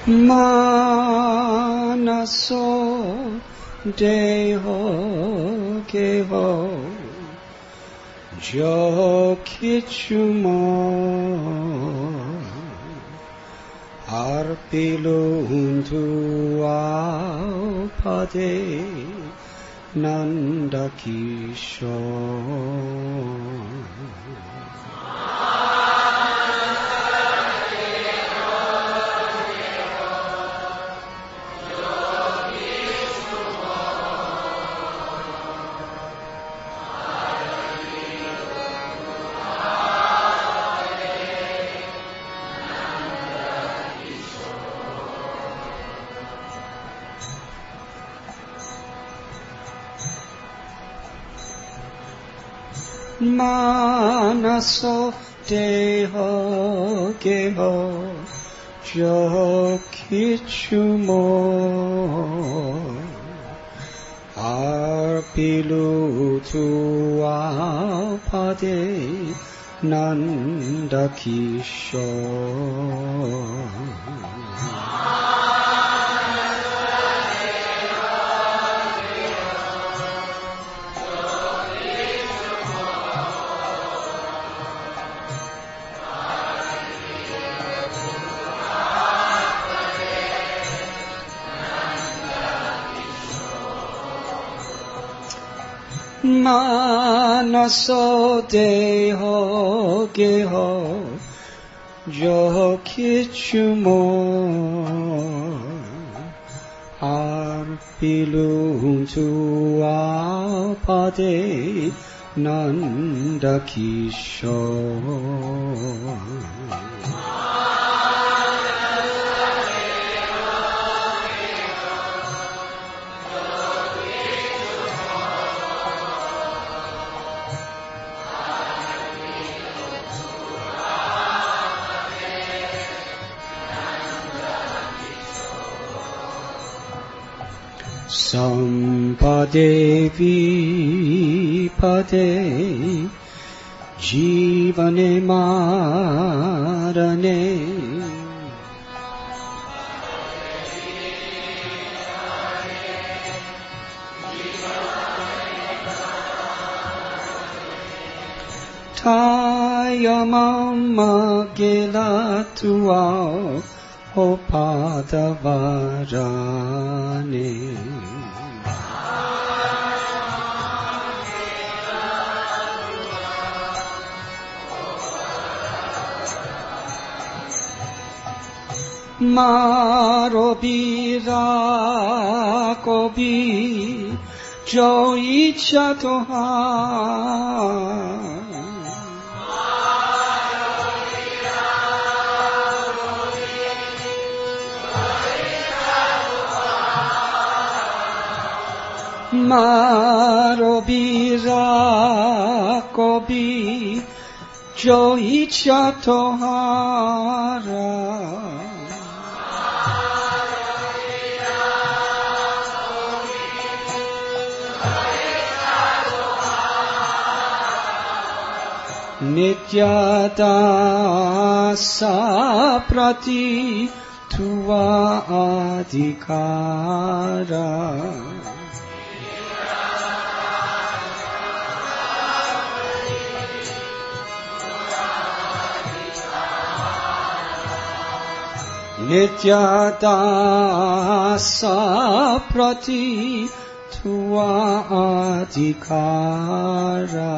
Manaso deho geho jo kichumo arpiluntu apade nandakisho. Manaso deho geho jo kichumo arpilutu apade nandakisho. Manaso deho geho jo kichumo arpiluntu apade nandakisho. Sampade vipade jivane marane tayamama gelatuao opadavarane. Marobira kobi jo icha toha Marobira kobi jo icha tohara Nityata saprati tuva adhikara Nityata saprati tuva adhikara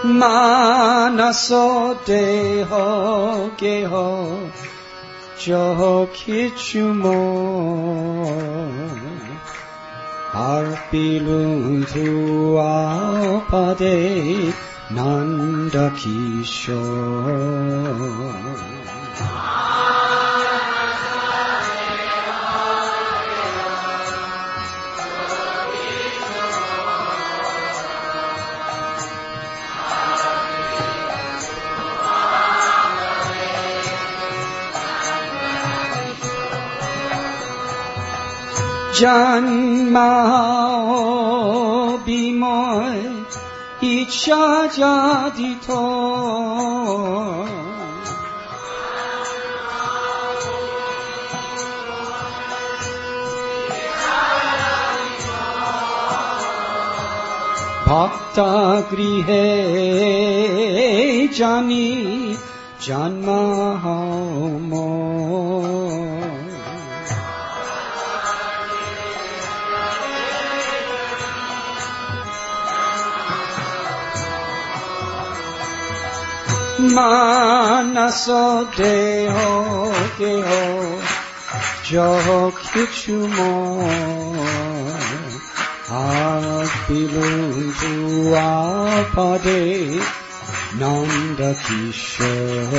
Manaso deho geho jo kichumo arpiluntu apade nandakisho. Janma বিময় ইচ্ছা জাদিত ভক্তা গৃহে জানি জন্ম হম মানস দেহ কেহ যহ কিছু পিলুয়া পদে নন্দ কিশোর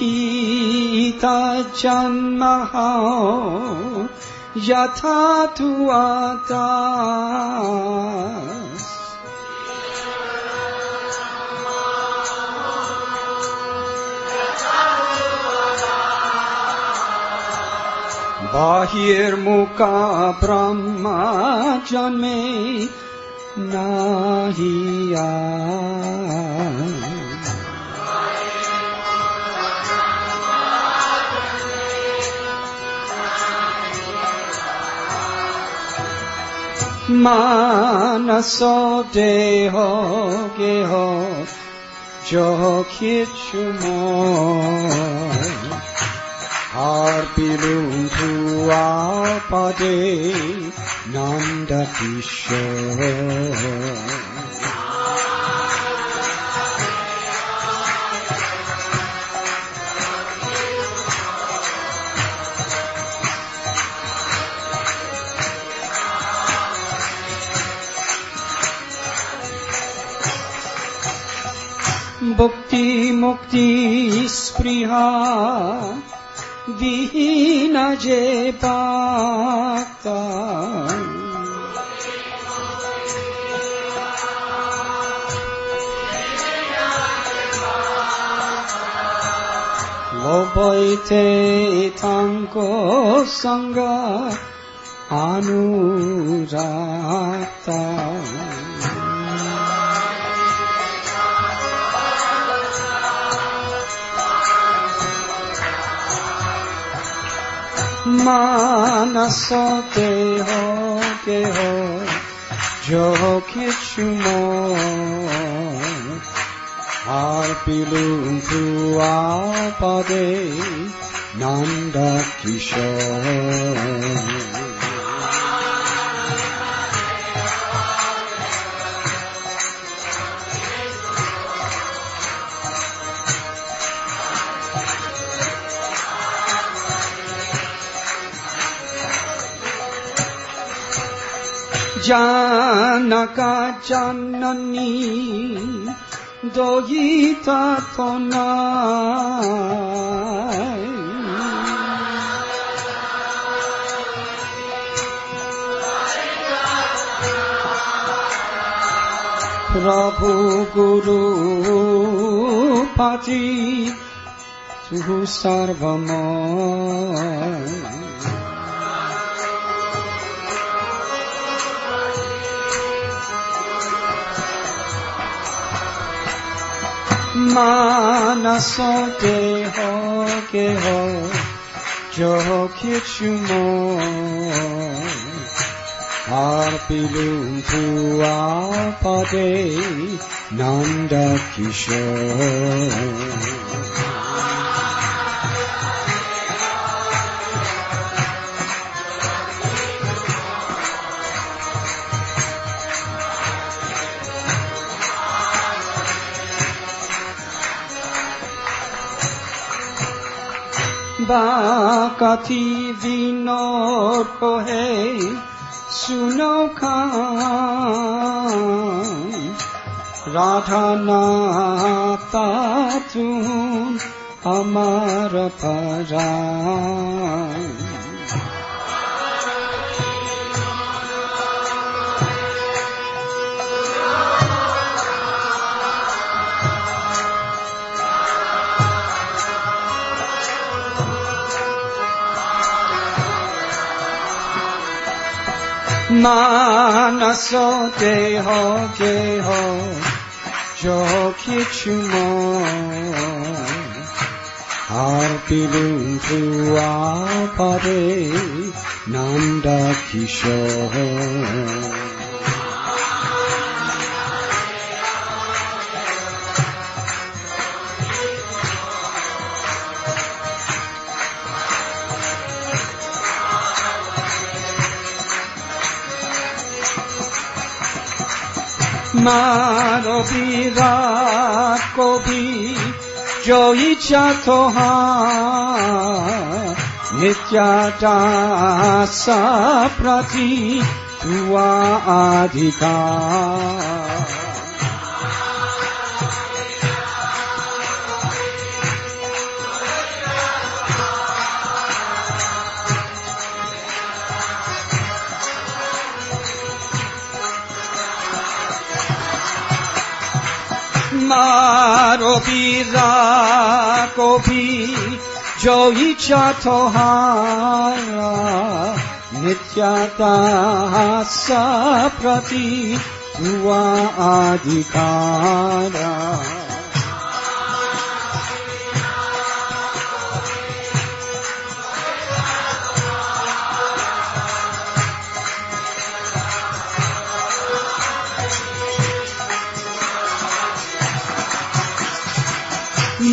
Kita janmaha yatha tu atas Bahir mukha brahma janme nahiya মানস দেহ গেহ যহ কিছু আর পিলু ভুয়া পদে নন্দ কিশোর Bhakti mukti spriha dihina je bhakta Lobaite tanko sanga anurata মানস দেহ কেহ যহ কিছু আর পিলু ভুয়া পদে নন্দ কিশোর Janaka janani doyita tonai Prabhu Guru Pati Suhu Sarvamay মানস দেহ কেহ যহ কিছু আর পিলু ভুয়া পদে নন্দ কিশোর Bakati vinod kohe suno khan Radhanath tun আমার পরাণ মানস দেহ গেহ যকিছু আর পিলুম ভুয়া পারে নন্দা কিশোর মানবীরাট কবি জয়ী চাতহা নিত্যাদাসা প্রতি তুয়া অধিকার মারবীরা কবি জয়ী চাতহারা নিত্যাদাসা প্রতি তুয়া অধিকার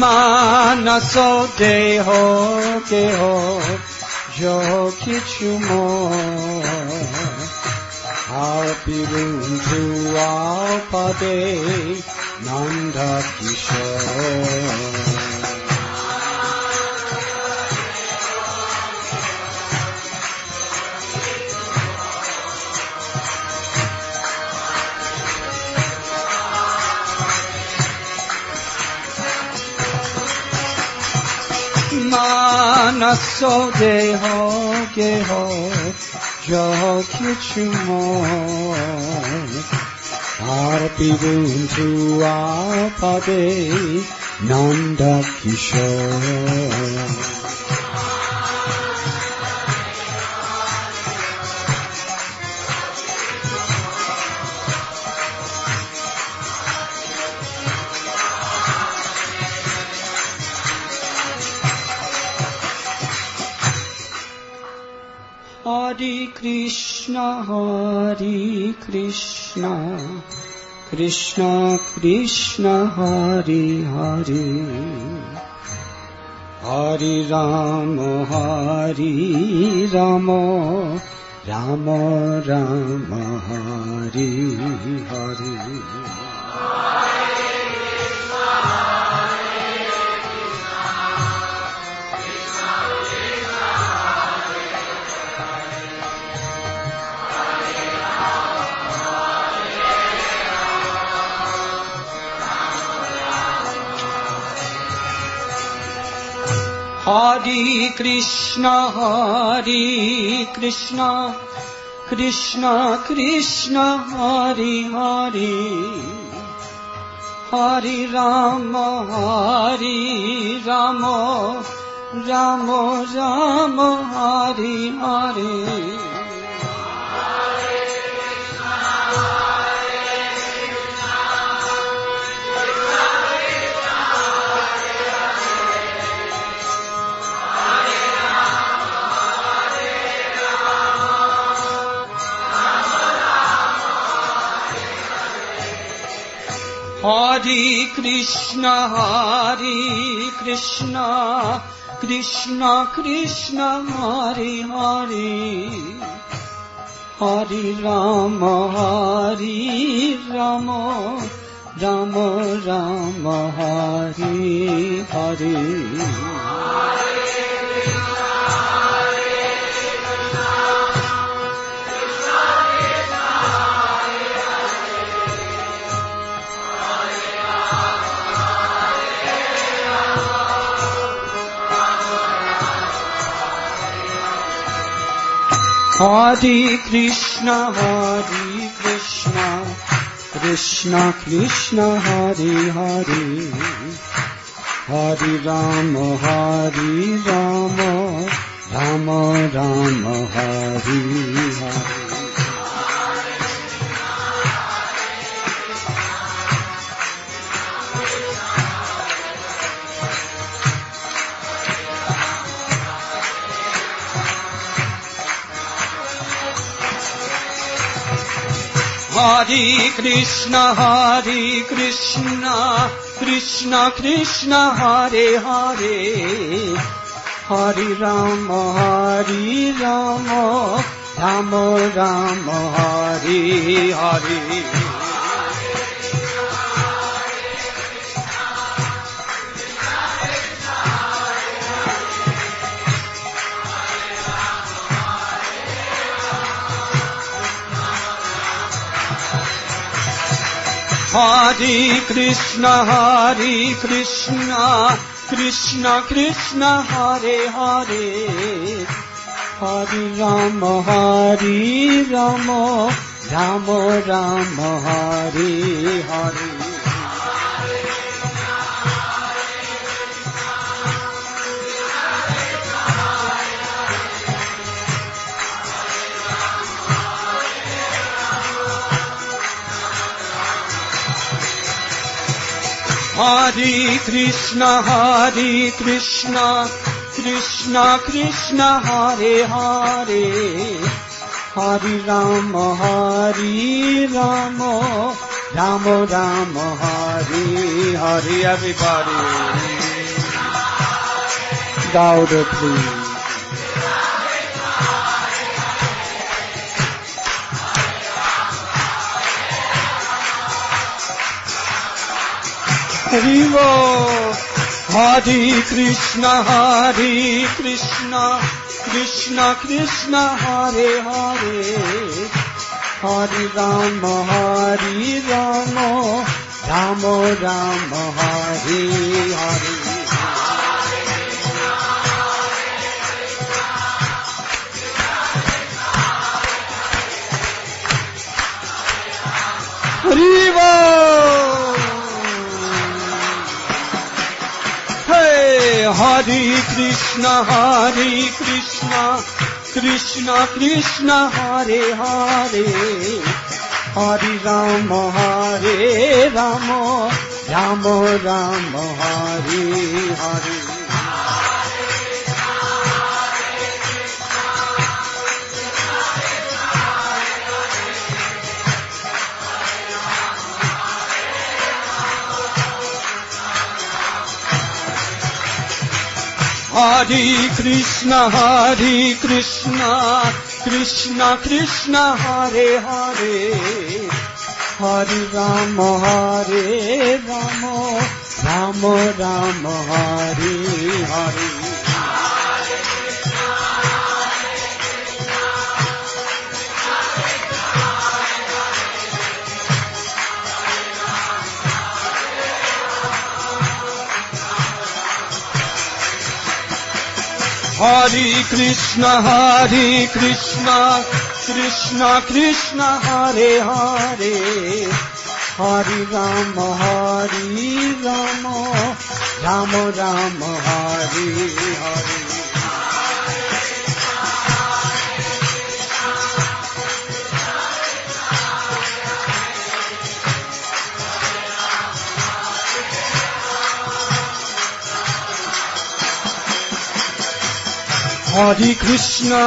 মানস দেহ কেহ যকিছু আর পিলুম ভুয়া পাদে নন্দা কিশোর মানস দেহ গেহ যকিছু আর পিলুম ভুয়া পাদে নন্দা কিশোর Hare Krishna, Krishna Krishna, Hare Hare, Hare Rama, Rama Rama, Hare Hare. Hare Krishna, Krishna Krishna, Hare Hare, Hare Rama, Rama Rama, Hare Hare. Hare Krishna, Krishna Krishna, Hare Hare, Hare Rama, Rama Rama, Hare Hare. Hare Krishna, Krishna Krishna, Hare Hare, Hare Rama, Rama Rama, Hare Hare. Hare Krishna, Krishna Krishna, Hare Hare, Hare Rama, Rama Rama, Hare Hare. Hare Krishna, Krishna Krishna, Hare Hare, Hare Rama, Rama Rama, Hare Hare. Hare Krishna, Krishna Krishna, Hare Hare, Hare Rama, Rama Rama, Hare Hare. Everybody, louder please. Haribo, Hare Krishna, Krishna Krishna, Hare Hare, Hare Rama, Rama Rama, Hare Hare. Haribo. Hare Krishna, Krishna Krishna, Hare Hare, Hare Rama, Rama Rama, Hare Hare. Hare Krishna, Krishna Krishna, Hare Hare, Hare Rama, Rama Rama, Hare Hare. Hare Krishna, Krishna Krishna, Hare Hare, Hare Rama, Rama Rama, Hare Hare. Hare Krishna,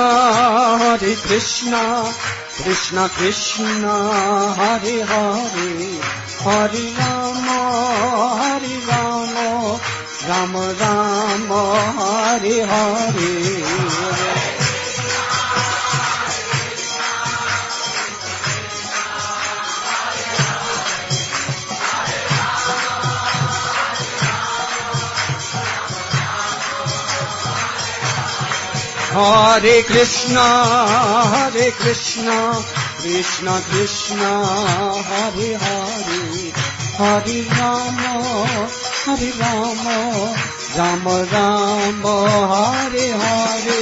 Krishna Krishna, Hare Hare, Hare Rama, Rama Rama, Hare Hare. Hare Krishna, Krishna Krishna, Hare Hare, Hare Rama, Rama Rama, Hare Hare.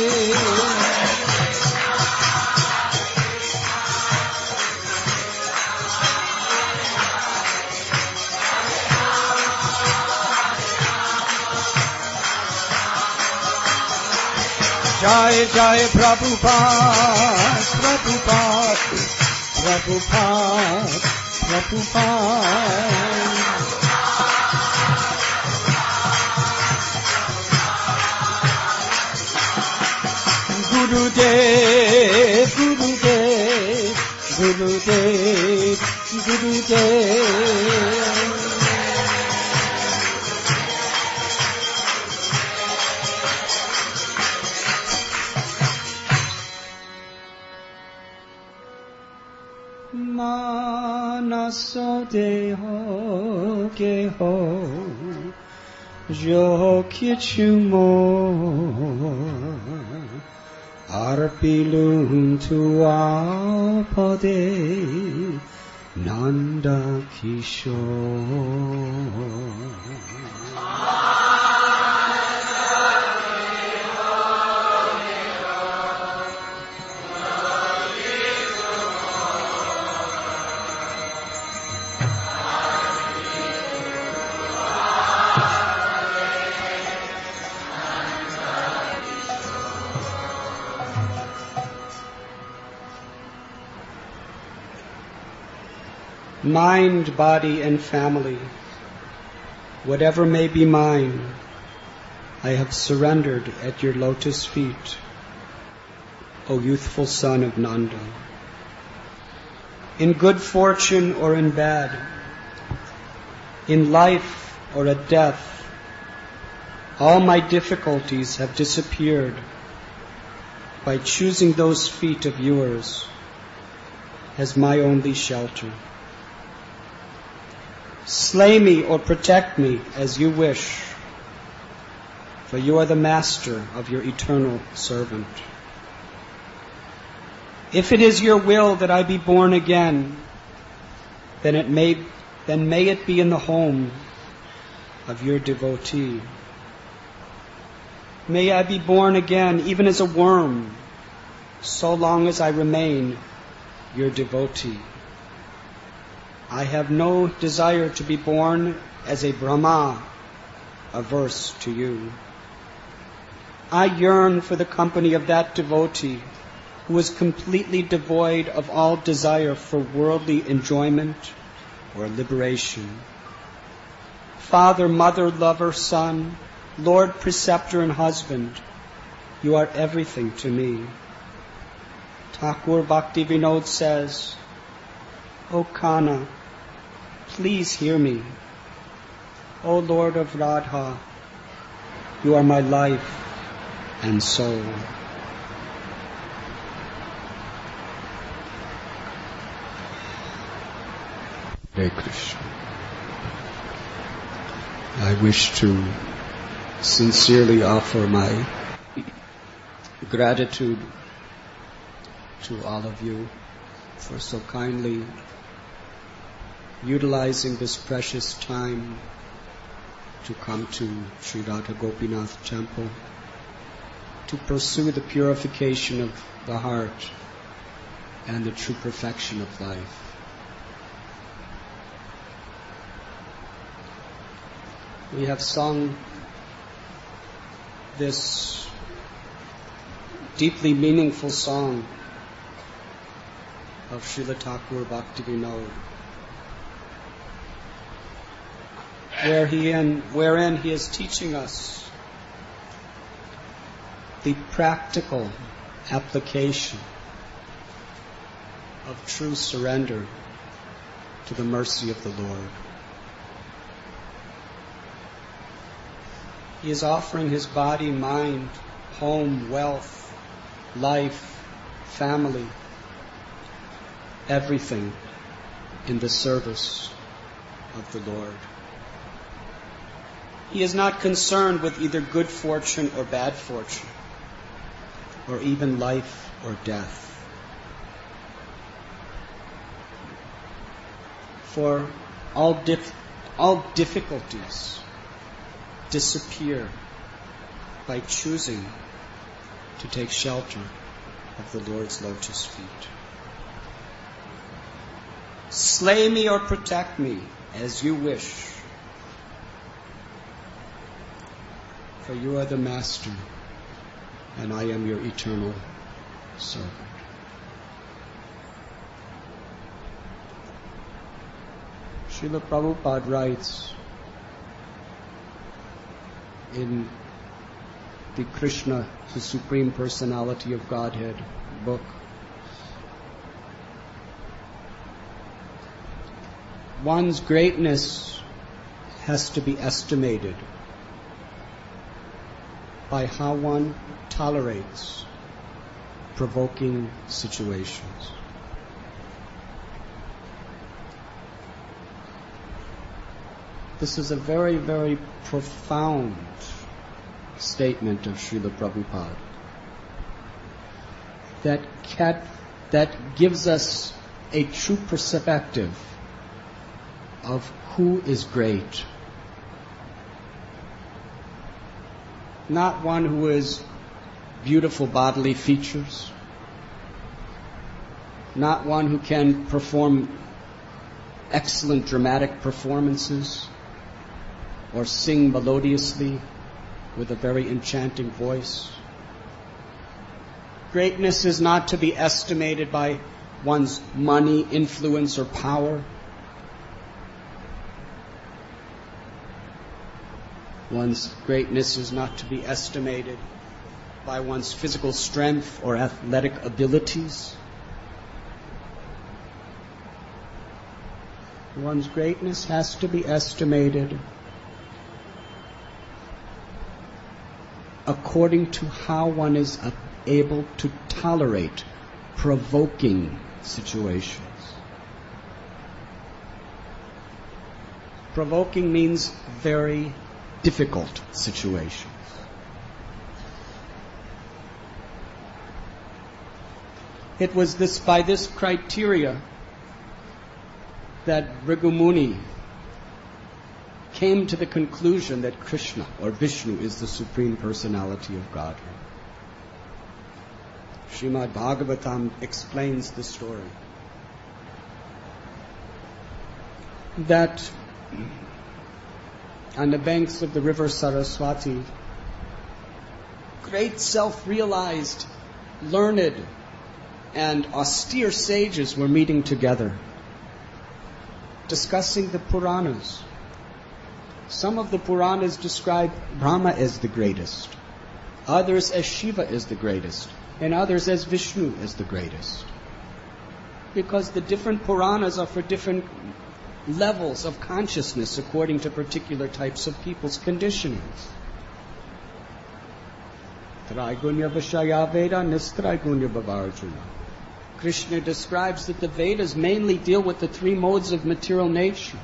Jai Jai Prabhupada, Prabhupada, Prabhupada, Prabhupada. Gurudev, Gurudev, Gurudev, Gurudev. Manaso deho geho jo kichumo arpilum tua pade Nanda Kishore. Mind, body, and family, whatever may be mine, I have surrendered at your lotus feet, O youthful son of Nanda. In good fortune or in bad, in life or at death, all my difficulties have disappeared by choosing those feet of yours as my only shelter. Slay me or protect me as you wish, for you are the master of your eternal servant. If it is your will that I be born again, then may it be in the home of your devotee. May I be born again even as a worm, so long as I remain your devotee. I have no desire to be born as a Brahma, averse to you. I yearn for the company of that devotee who is completely devoid of all desire for worldly enjoyment or liberation. Father, mother, lover, son, Lord, preceptor, and husband, you are everything to me. Thakur Bhakti Vinod says, O Kana, please hear me. O Lord of Radha, you are my life and soul. Hare Krishna. I wish to sincerely offer my gratitude to all of you for so kindly utilizing this precious time to come to Sri Radha Gopinath Temple to pursue the purification of the heart and the true perfection of life. We have sung this deeply meaningful song of Srila Thakur Bhaktivinoda, wherein he is teaching us the practical application of true surrender to the mercy of the Lord. He is offering his body, mind, home, wealth, life, family, everything in the service of the Lord. He is not concerned with either good fortune or bad fortune, or even life or death. For all difficulties disappear by choosing to take shelter of the Lord's lotus feet. Slay me or protect me as you wish, for you are the master and I am your eternal servant. Srila Prabhupada writes in the Krishna, the Supreme Personality of Godhead book, one's greatness has to be estimated by how one tolerates provoking situations. This is a very, very profound statement of Srila Prabhupada that gives us a true perspective of who is great. Not one who has beautiful bodily features, not one who can perform excellent dramatic performances or sing melodiously with a very enchanting voice. Greatness is not to be estimated by one's money, influence, or power. One's greatness is not to be estimated by one's physical strength or athletic abilities. One's greatness has to be estimated according to how one is able to tolerate provoking situations. Provoking means very difficult situations. It was by this criteria that Bhrigu Muni came to the conclusion that Krishna or Vishnu is the Supreme Personality of Godhead. Srimad Bhagavatam explains the story that on the banks of the river Saraswati, great self-realized, learned, and austere sages were meeting together, discussing the Puranas. Some of the Puranas describe Brahma as the greatest, others as Shiva as the greatest, and others as Vishnu as the greatest. Because the different Puranas are for different levels of consciousness according to particular types of people's conditionings. Traigunya Vishaya Veda, Nistraigunya Bhavarjuna. Krishna describes that the Vedas mainly deal with the three modes of material nature.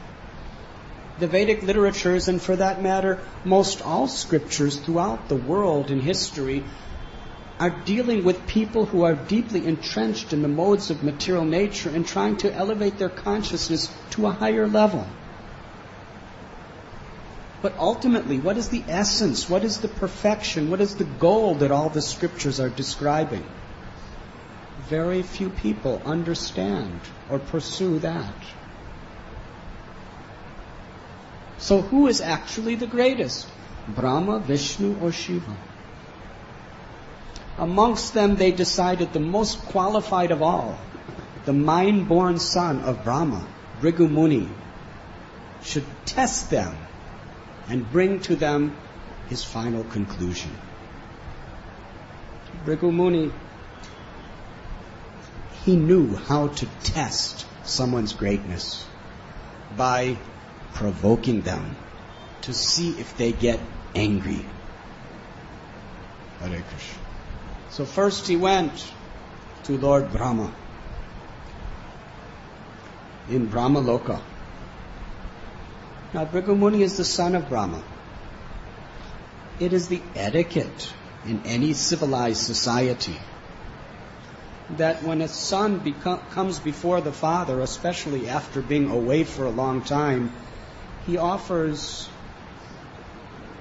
The Vedic literatures, and for that matter, most all scriptures throughout the world in history, are dealing with people who are deeply entrenched in the modes of material nature and trying to elevate their consciousness to a higher level. But ultimately, what is the essence? What is the perfection? What is the goal that all the scriptures are describing? Very few people understand or pursue that. So who is actually the greatest? Brahma, Vishnu, or Shiva? Amongst them, they decided the most qualified of all, the mind-born son of Brahma, Bhrigu Muni, should test them and bring to them his final conclusion. Bhrigu Muni, he knew how to test someone's greatness by provoking them to see if they get angry. Hare Krishna. So first he went to Lord Brahma in Brahma Loka. Now Bhrigu Muni is the son of Brahma. It is the etiquette in any civilized society that when a son comes before the father, especially after being away for a long time, he offers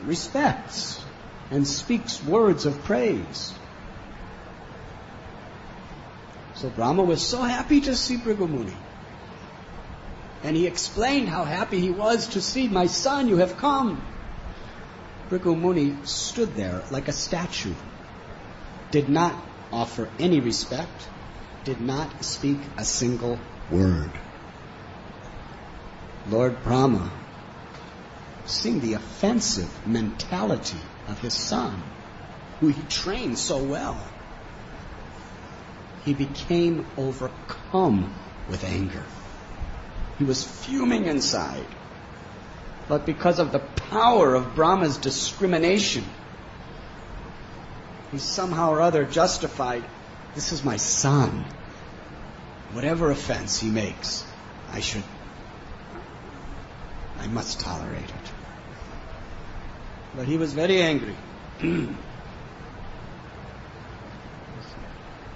respects and speaks words of praise. So Brahma was so happy to see Bhrigu Muni. And he explained how happy he was to see, "My son, you have come." Bhrigu Muni stood there like a statue, did not offer any respect, did not speak a single word. Lord Brahma, seeing the offensive mentality of his son, who he trained so well, he became overcome with anger. He was fuming inside. But because of the power of Brahma's discrimination, he somehow or other justified, this is my son. Whatever offense he makes, I must tolerate it. But he was very angry.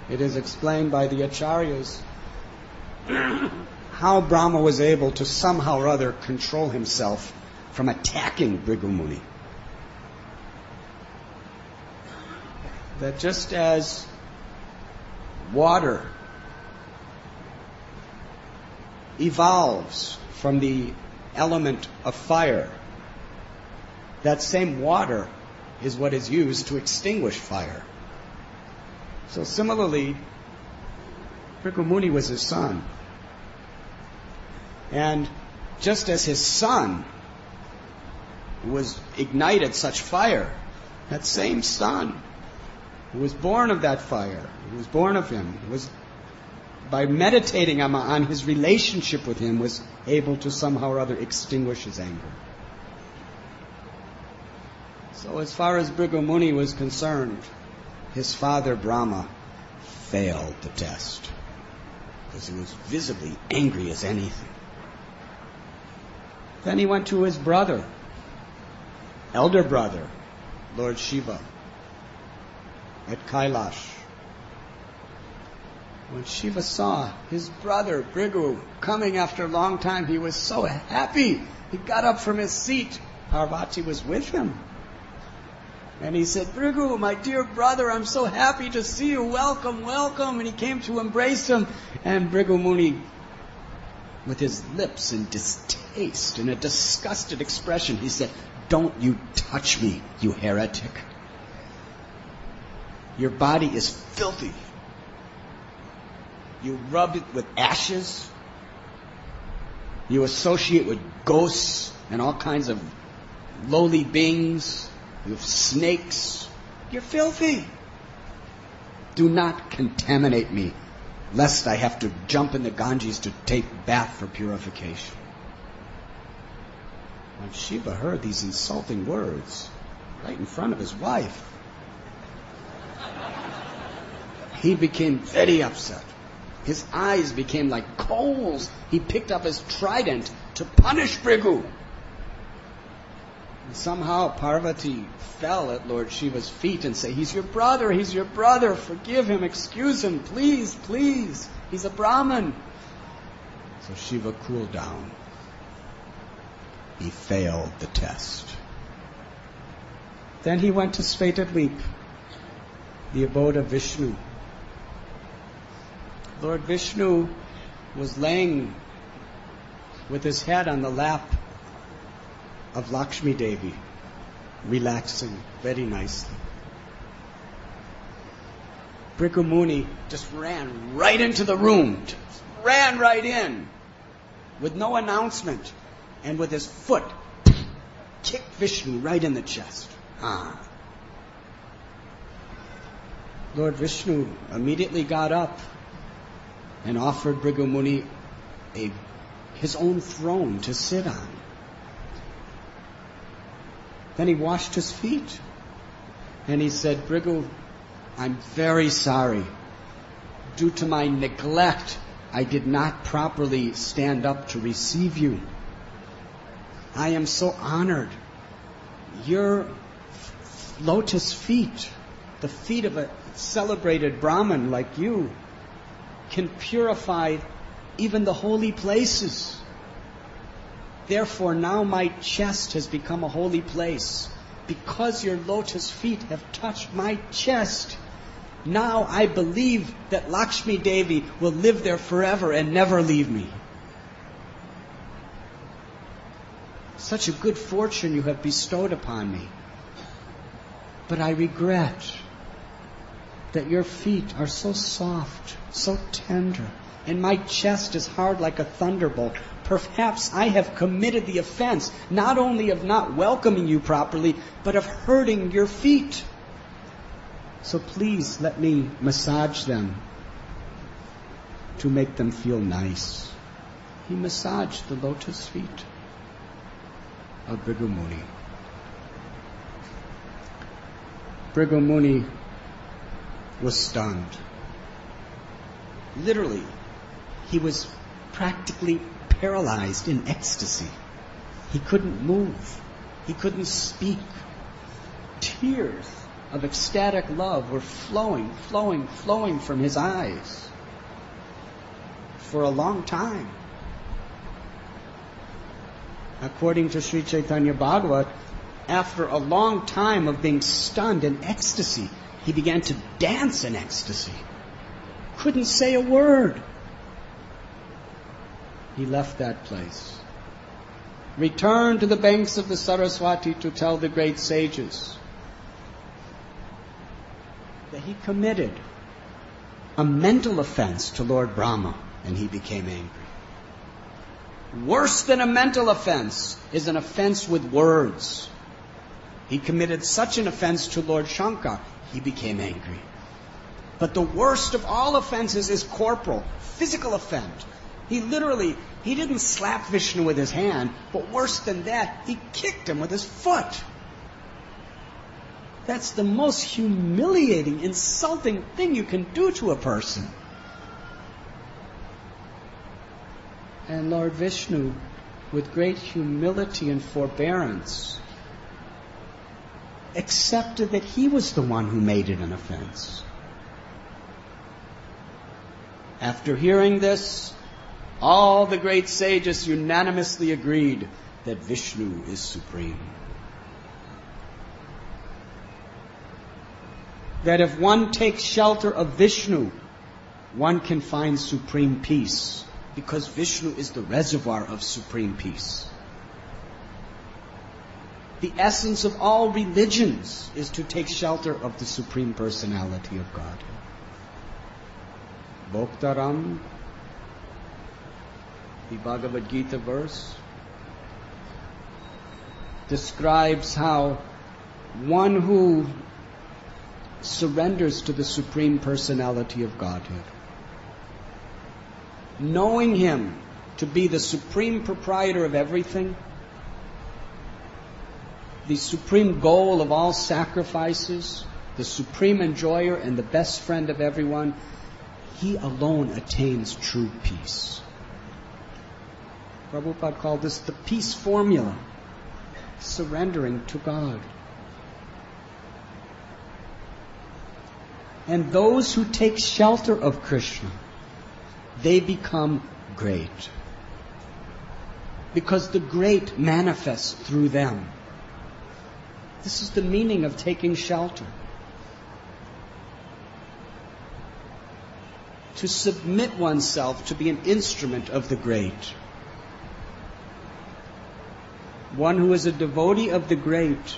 It is explained by the Acharyas how Brahma was able to somehow or other control himself from attacking Bhrigu Muni. That just as water evolves from the element of fire, that same water is what is used to extinguish fire. So similarly, Bhrigu Muni was his son. And just as his son ignited such fire, that same son who was born of that fire, who was born of him, by meditating on his relationship with him, was able to somehow or other extinguish his anger. So as far as Bhrigu Muni was concerned, his father Brahma failed the test, because he was visibly angry as anything. Then he went to his brother, elder brother, Lord Shiva, at Kailash. When Shiva saw his brother Bhrigu coming after a long time, he was so happy. He got up from his seat. Parvati was with him. And he said, Bhrigu, my dear brother, I'm so happy to see you. Welcome, welcome. And he came to embrace him. And Bhrigu Muni, with his lips in distaste, in a disgusted expression, he said, don't you touch me, you heretic. Your body is filthy. You rub it with ashes. You associate with ghosts and all kinds of lowly beings. You have snakes. You're filthy. Do not contaminate me, lest I have to jump in the Ganges to take bath for purification. When Shiva heard these insulting words right in front of his wife, he became very upset. His eyes became like coals. He picked up his trident to punish Bhrigu. And somehow Parvati fell at Lord Shiva's feet and said, he's your brother, forgive him, excuse him, please, please. He's a Brahmin. So Shiva cooled down. He failed the test. Then he went to Svetadweep, the abode of Vishnu. Lord Vishnu was laying with his head on the lap of Lakshmi Devi, relaxing very nicely. Bhrigu Muni just ran right into the room, just ran right in, with no announcement, and with his foot kicked Vishnu right in the chest. Lord Vishnu immediately got up and offered Bhrigu Muni his own throne to sit on. Then he washed his feet. And he said, Bhrigu, I'm very sorry. Due to my neglect, I did not properly stand up to receive you. I am so honored. Your lotus feet, the feet of a celebrated Brahmin like you, can purify even the holy places. Therefore, now my chest has become a holy place. Because your lotus feet have touched my chest, now I believe that Lakshmi Devi will live there forever and never leave me. Such a good fortune you have bestowed upon me. But I regret that your feet are so soft, so tender, and my chest is hard like a thunderbolt. Perhaps I have committed the offense, not only of not welcoming you properly, but of hurting your feet. So please let me massage them to make them feel nice. He massaged the lotus feet of Bhrigu Muni. Bhrigu Muni was stunned. Literally, he was practically paralyzed in ecstasy. He couldn't move. He couldn't speak. Tears of ecstatic love were flowing from his eyes for a long time. According to Sri Chaitanya Bhagavat, after a long time of being stunned in ecstasy, he began to dance in ecstasy. Couldn't say a word. He left that place. Returned to the banks of the Saraswati to tell the great sages that he committed a mental offense to Lord Brahma, and he became angry. Worse than a mental offense is an offense with words. He committed such an offense to Lord Shankar, he became angry. But the worst of all offenses is corporal, physical offense. He didn't slap Vishnu with his hand, but worse than that, he kicked him with his foot. That's the most humiliating, insulting thing you can do to a person. And Lord Vishnu, with great humility and forbearance, accepted that he was the one who made it an offense. After hearing this, all the great sages unanimously agreed that Vishnu is supreme. That if one takes shelter of Vishnu, one can find supreme peace, because Vishnu is the reservoir of supreme peace. The essence of all religions is to take shelter of the Supreme Personality of God. Bhoktaram, the Bhagavad Gita verse, describes how one who surrenders to the Supreme Personality of Godhead, knowing Him to be the supreme proprietor of everything, the supreme goal of all sacrifices, the supreme enjoyer and the best friend of everyone, he alone attains true peace. Prabhupada called this the peace formula, surrendering to God. And those who take shelter of Krishna, they become great. Because the great manifests through them. This is the meaning of taking shelter. To submit oneself to be an instrument of the great. One who is a devotee of the great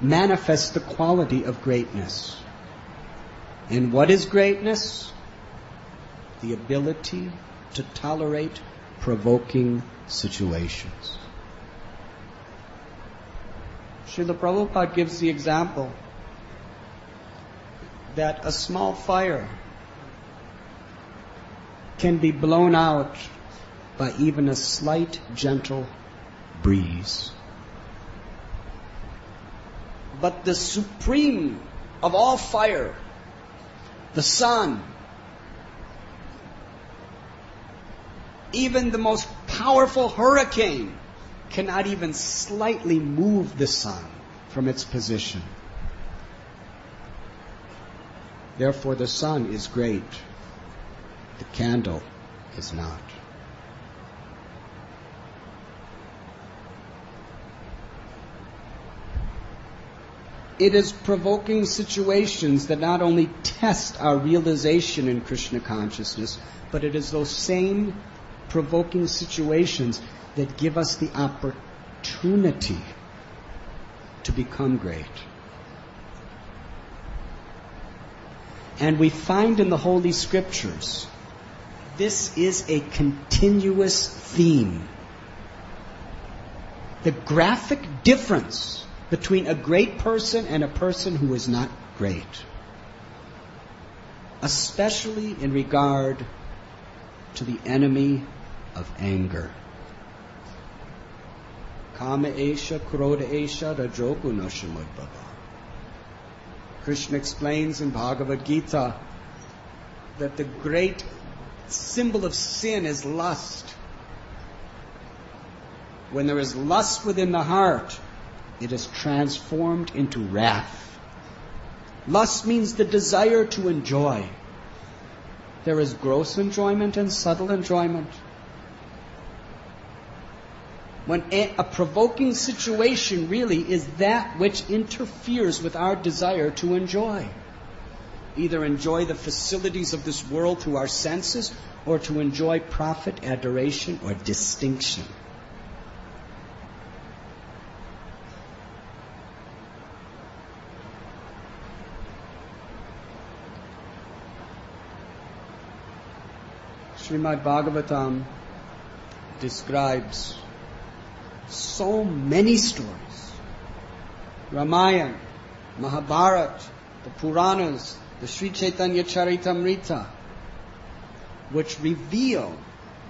manifests the quality of greatness. And what is greatness? The ability to tolerate provoking situations. Srila Prabhupada gives the example that a small fire can be blown out by even a slight, gentle breeze. But the supreme of all fire, the sun, even the most powerful hurricane cannot even slightly move the sun from its position. Therefore, the sun is great. The candle is not. It is provoking situations that not only test our realization in Krishna consciousness, but it is those same provoking situations that give us the opportunity to become great. And we find in the Holy Scriptures, this is a continuous theme. The graphic difference between a great person and a person who is not great. Especially in regard to the enemy of anger. Kama esha, krodha esha, rajoguna samudbhava. Krishna explains in Bhagavad Gita that the great symbol of sin is lust. When there is lust within the heart, it is transformed into wrath. Lust means the desire to enjoy. There is gross enjoyment and subtle enjoyment. When a provoking situation really is that which interferes with our desire to enjoy. Either enjoy the facilities of this world through our senses, or to enjoy profit, adoration, or distinction. Srimad Bhagavatam describes so many stories. Ramayana, Mahabharata, the Puranas, the Sri Chaitanya Charitamrita, which reveal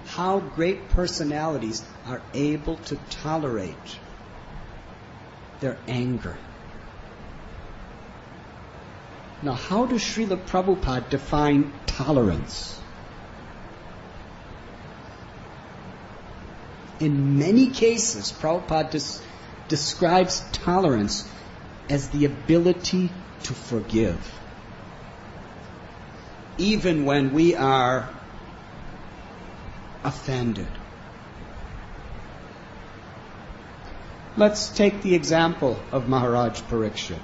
how great personalities are able to tolerate their anger. Now, how does Srila Prabhupada define tolerance? In many cases, Prabhupada describes tolerance as the ability to forgive. Even when we are offended. Let's take the example of Maharaj Parikshit.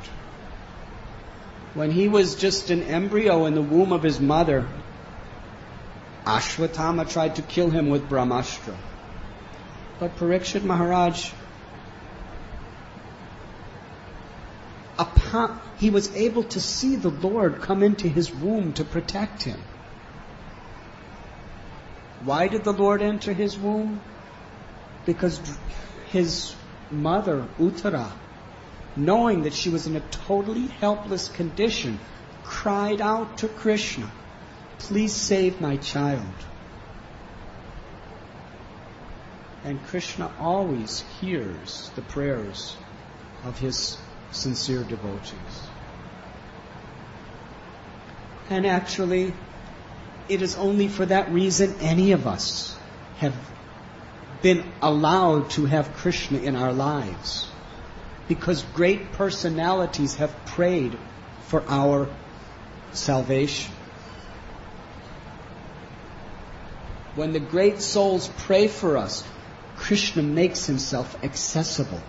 When he was just an embryo in the womb of his mother, Ashwatthama tried to kill him with Brahmastra. But Parikshit Maharaj, he was able to see the Lord come into his womb to protect him. Why did the Lord enter his womb? Because his mother, Uttara, knowing that she was in a totally helpless condition, cried out to Krishna, "Please save my child." And Krishna always hears the prayers of his sincere devotees. And actually, it is only for that reason any of us have been allowed to have Krishna in our lives. Because great personalities have prayed for our salvation. When the great souls pray for us, Krishna makes himself accessible.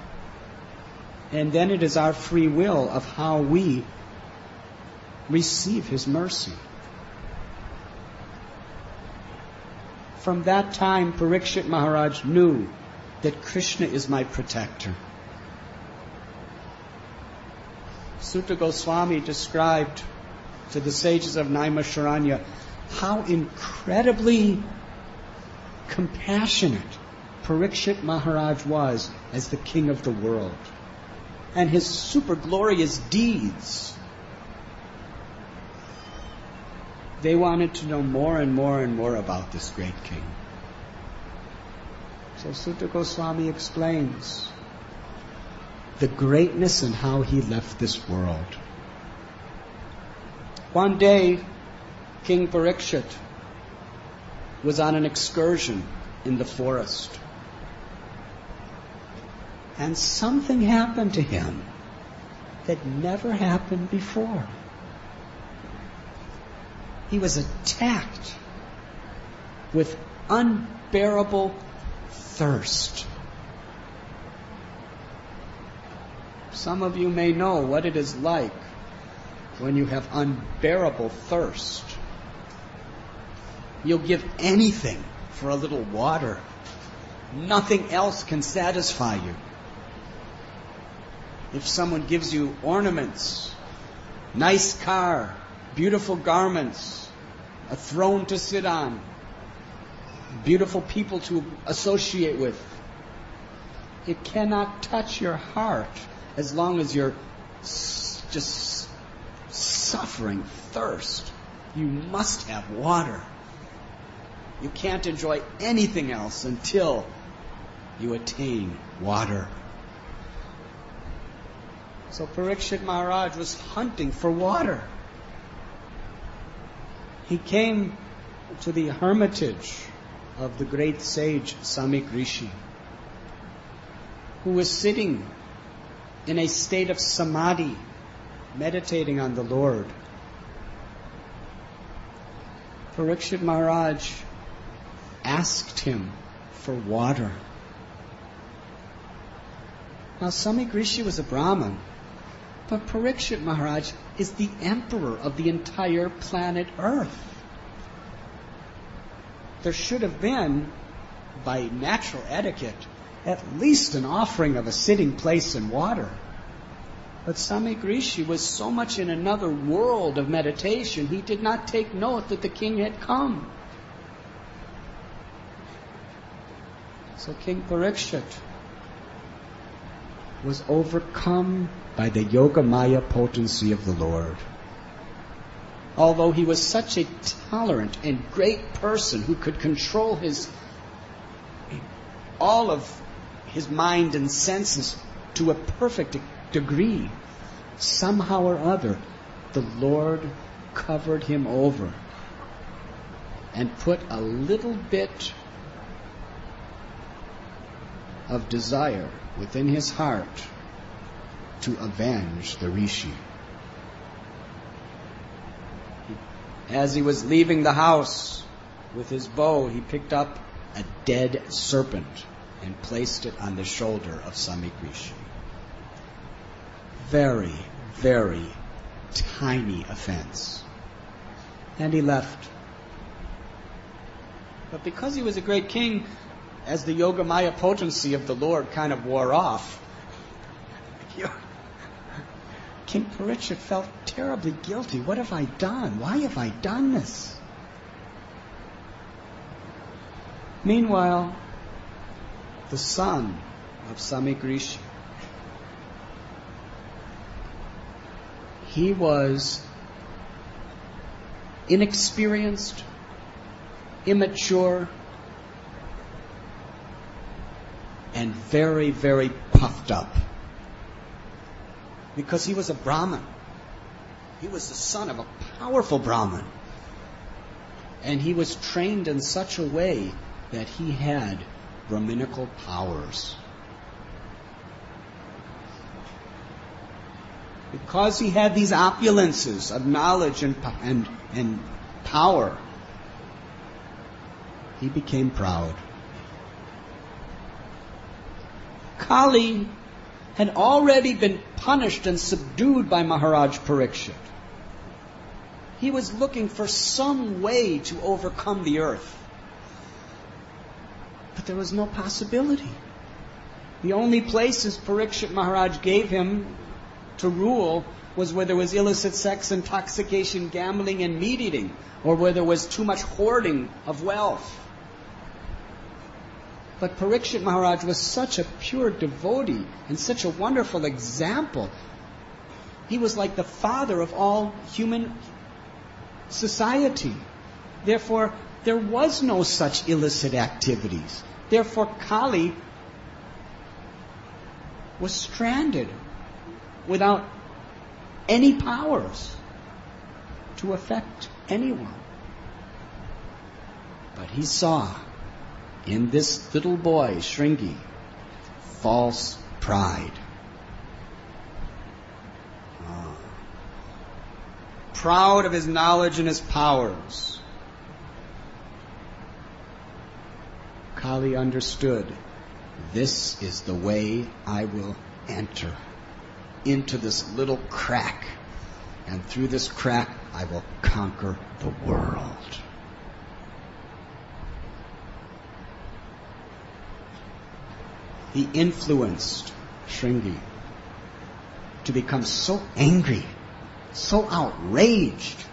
And then it is our free will of how we receive his mercy. From that time, Parikshit Maharaj knew that Krishna is my protector. Sutta Goswami described to the sages of Naimisharanya how incredibly compassionate Parikshit Maharaj was as the king of the world. And his super glorious deeds. They wanted to know more and more and more about this great king. So Sutta Goswami explains the greatness and how he left this world. One day, King Parikshit was on an excursion in the forest. And something happened to him that never happened before. He was attacked with unbearable thirst. Some of you may know what it is like when you have unbearable thirst. You'll give anything for a little water. Nothing else can satisfy you. If someone gives you ornaments, nice car, beautiful garments, a throne to sit on, beautiful people to associate with. It cannot touch your heart as long as you're just suffering thirst. You must have water. You can't enjoy anything else until you attain water. So Parikshit Maharaj was hunting for water. He came to the hermitage of the great sage Samik Rishi, who was sitting in a state of samadhi, meditating on the Lord. Parikshit Maharaj asked him for water. Now, Samik Rishi was a Brahmin, but Parikshit Maharaj is the emperor of the entire planet Earth. There should have been, by natural etiquette, at least an offering of a sitting place and water. But Samik Rishi was so much in another world of meditation, he did not take note that the king had come. So King Parikshit was overcome by the Yogamaya potency of the Lord. Although he was such a tolerant and great person who could control all of his mind and senses to a perfect degree, somehow or other, the Lord covered him over and put a little bit of desire within his heart to avenge the Rishi. As he was leaving the house with his bow, he picked up a dead serpent and placed it on the shoulder of Samik Rishi. Very, very tiny offense. And he left. But because he was a great king, as the Yogamaya potency of the Lord kind of wore off, King Parikshit felt terribly guilty. What have I done? Why have I done this? Meanwhile, the son of Samik Rishi, he was inexperienced, immature, and very, very puffed up. Because he was a Brahmin. He was the son of a powerful Brahmin. And he was trained in such a way that he had Brahminical powers. Because he had these opulences of knowledge and power, he became proud. Kali had already been punished and subdued by Maharaj Parikshit. He was looking for some way to overcome the earth. But there was no possibility. The only places Parikshit Maharaj gave him to rule was where there was illicit sex, intoxication, gambling, and meat eating, or where there was too much hoarding of wealth. But Parikshit Maharaj was such a pure devotee and such a wonderful example. He was like the father of all human society. Therefore, there was no such illicit activities. Therefore, Kali was stranded without any powers to affect anyone. But he saw in this little boy, Shringi, false pride. Proud of his knowledge and his powers. Kali understood, this is the way I will enter into this little crack, and through this crack I will conquer the world. He influenced Shringi to become so angry, so outraged,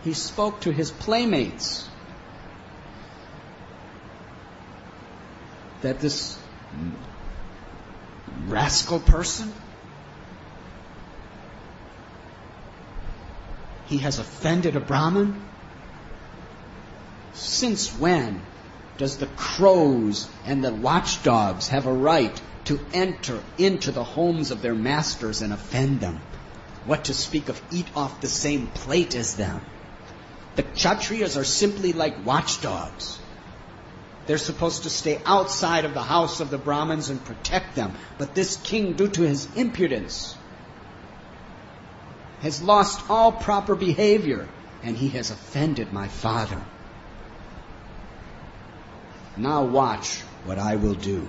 He spoke to his playmates that this rascal person, he has offended a Brahmin. Since when does the crows and the watchdogs have a right to enter into the homes of their masters and offend them? What to speak of eat off the same plate as them? The Kshatriyas are simply like watchdogs. They're supposed to stay outside of the house of the Brahmins and protect them. But this king, due to his impudence, has lost all proper behavior, and he has offended my father. Now watch what I will do.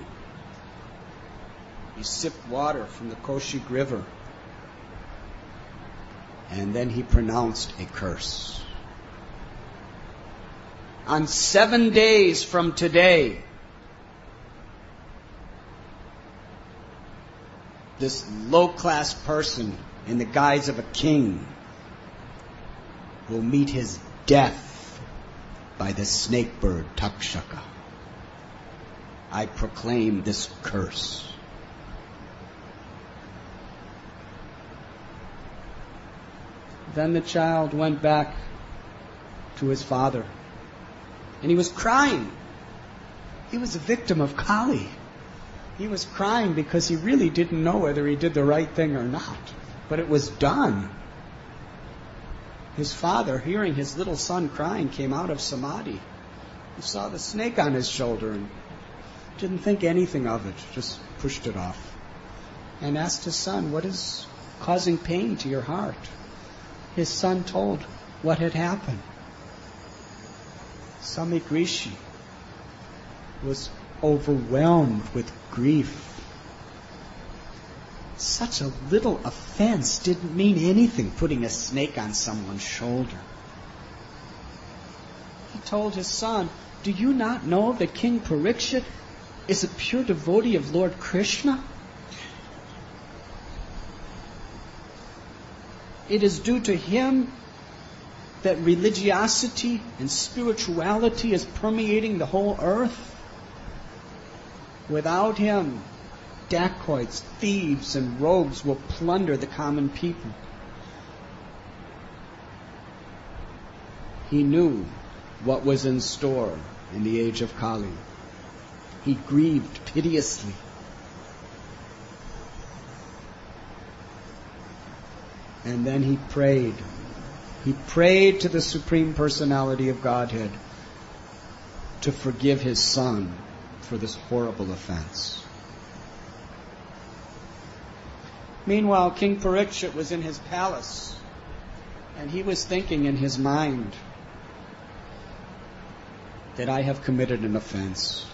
He sipped water from the Kaushik River, and then he pronounced a curse. On 7 days from today, this low-class person in the guise of a king will meet his death by the snake bird Takshaka. I proclaim this curse. Then the child went back to his father, and he was crying. He was a victim of Kali. He was crying because he really didn't know whether he did the right thing or not. But it was done. His father, hearing his little son crying, came out of samadhi. He saw the snake on his shoulder and didn't think anything of it, just pushed it off. And asked his son, what is causing pain to your heart? His son told what had happened. Samik Rishi was overwhelmed with grief. Such a little offense didn't mean anything, putting a snake on someone's shoulder. He told his son, do you not know that King Parikshit is a pure devotee of Lord Krishna? It is due to him that religiosity and spirituality is permeating the whole earth. Without him, dacoits, thieves, and rogues will plunder the common people. He knew what was in store in the age of Kali. He grieved piteously. And then he prayed. He prayed to the Supreme Personality of Godhead to forgive his son for this horrible offense. Meanwhile, King Parikshit was in his palace, and he was thinking in his mind that I have committed an offense.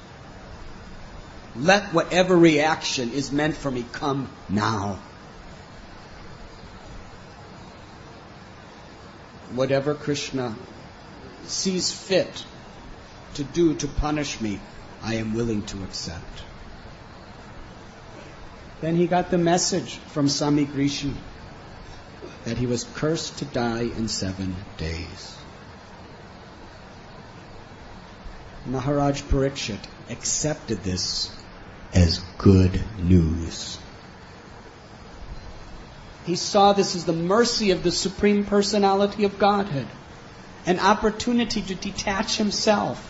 Let whatever reaction is meant for me come now. Whatever Krishna sees fit to do to punish me, I am willing to accept. Then he got the message from Samik Rishi that he was cursed to die in 7 days. Maharaj Parikshit accepted this as good news. He saw this as the mercy of the Supreme Personality of Godhead, an opportunity to detach himself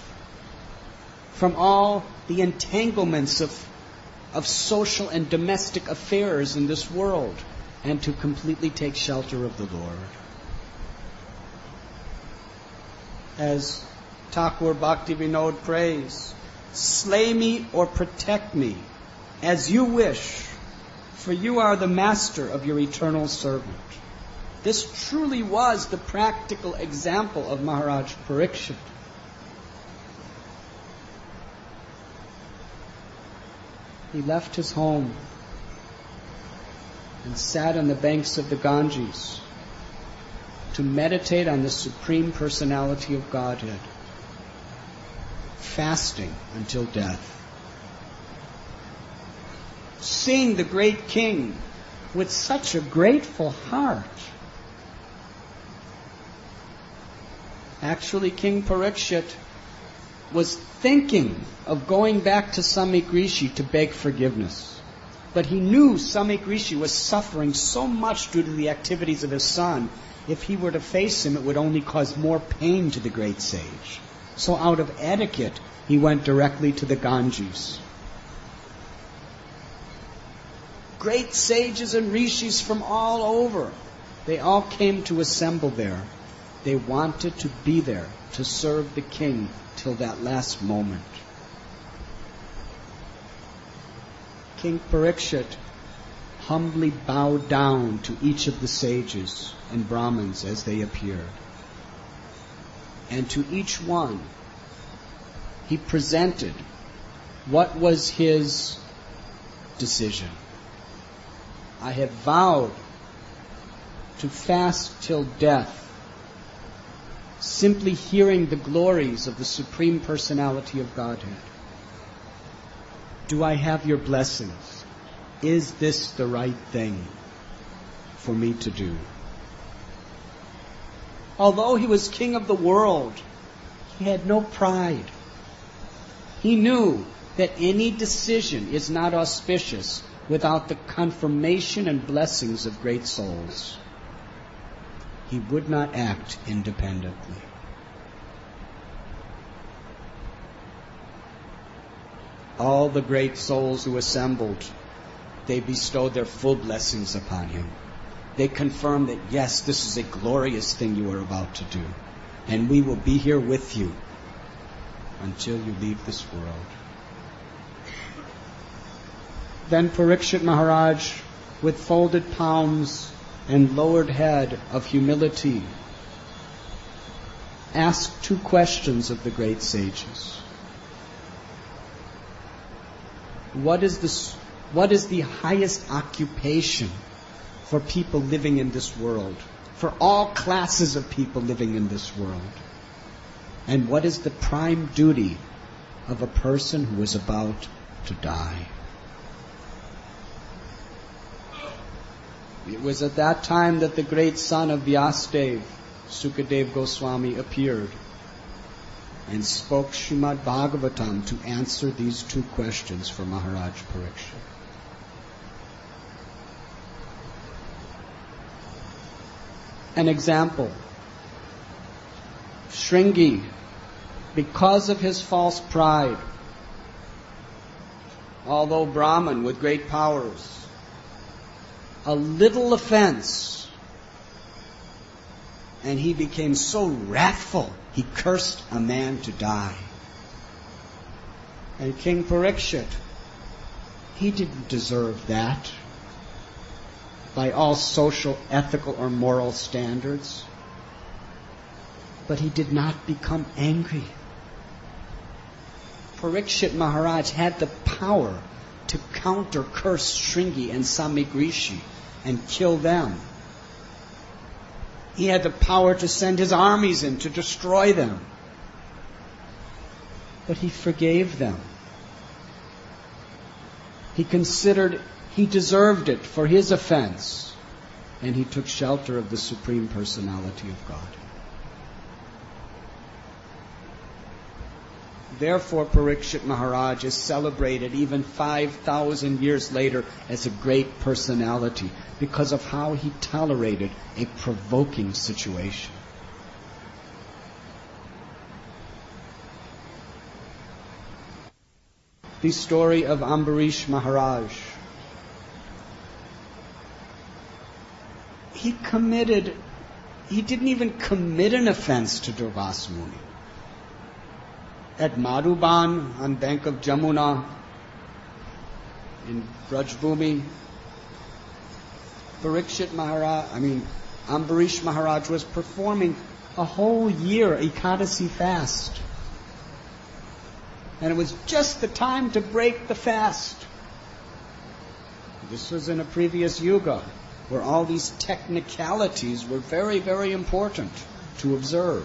from all the entanglements of social and domestic affairs in this world, and to completely take shelter of the Lord. As Thakur Bhaktivinoda prays, slay me or protect me as you wish, for you are the master of your eternal servant. This truly was the practical example of Maharaj Parikshit. He left his home and sat on the banks of the Ganges to meditate on the Supreme Personality of Godhead, fasting until death. Seeing the great king with such a grateful heart, Actually, King Parikshit was thinking of going back to Samik Rishi to beg forgiveness. But he knew Samik Rishi was suffering so much due to the activities of his son. If he were to face him, it would only cause more pain to the great sage. So out of etiquette, he went directly to the Ganges. Great sages and rishis from all over, they all came to assemble there. They wanted to be there to serve the king till that last moment. King Parikshit humbly bowed down to each of the sages and Brahmins as they appeared. And to each one, he presented what was his decision. I have vowed to fast till death, simply hearing the glories of the Supreme Personality of Godhead. Do I have your blessings? Is this the right thing for me to do? Although he was king of the world, he had no pride. He knew that any decision is not auspicious without the confirmation and blessings of great souls. He would not act independently. All the great souls who assembled, they bestowed their full blessings upon him. They confirmed that, yes, this is a glorious thing you are about to do, and we will be here with you until you leave this world. Then Parikshit Maharaj, with folded palms and lowered head of humility, asked two questions of the great sages. What is the highest occupation for people living in this world, for all classes of people living in this world? And what is the prime duty of a person who is about to die? It was at that time that the great son of Vyasadeva, Sukadev Goswami, appeared and spoke Srimad Bhagavatam to answer these two questions for Maharaj Parikshit. An example. Shringi, because of his false pride, although Brahman with great powers, a little offense, and he became so wrathful, he cursed a man to die. And King Parikshit, he didn't deserve that by all social, ethical, or moral standards. But he did not become angry. Parikshit Maharaj had the power to counter curse Shringi and Samik Rishi and kill them. He had the power to send his armies in to destroy them. But he forgave them. He considered he deserved it for his offense, and he took shelter of the Supreme Personality of God. Therefore, Parikshit Maharaj is celebrated even 5,000 years later as a great personality because of how he tolerated a provoking situation. The story of Ambarish Maharaj. He didn't even commit an offense to Durvasa Muni. At Madhuban, on bank of Jamuna, in Brajbhumi, Ambarish Maharaj was performing a whole year Ekadasi fast. And it was just the time to break the fast. This was in a previous yuga, where all these technicalities were very, very important to observe.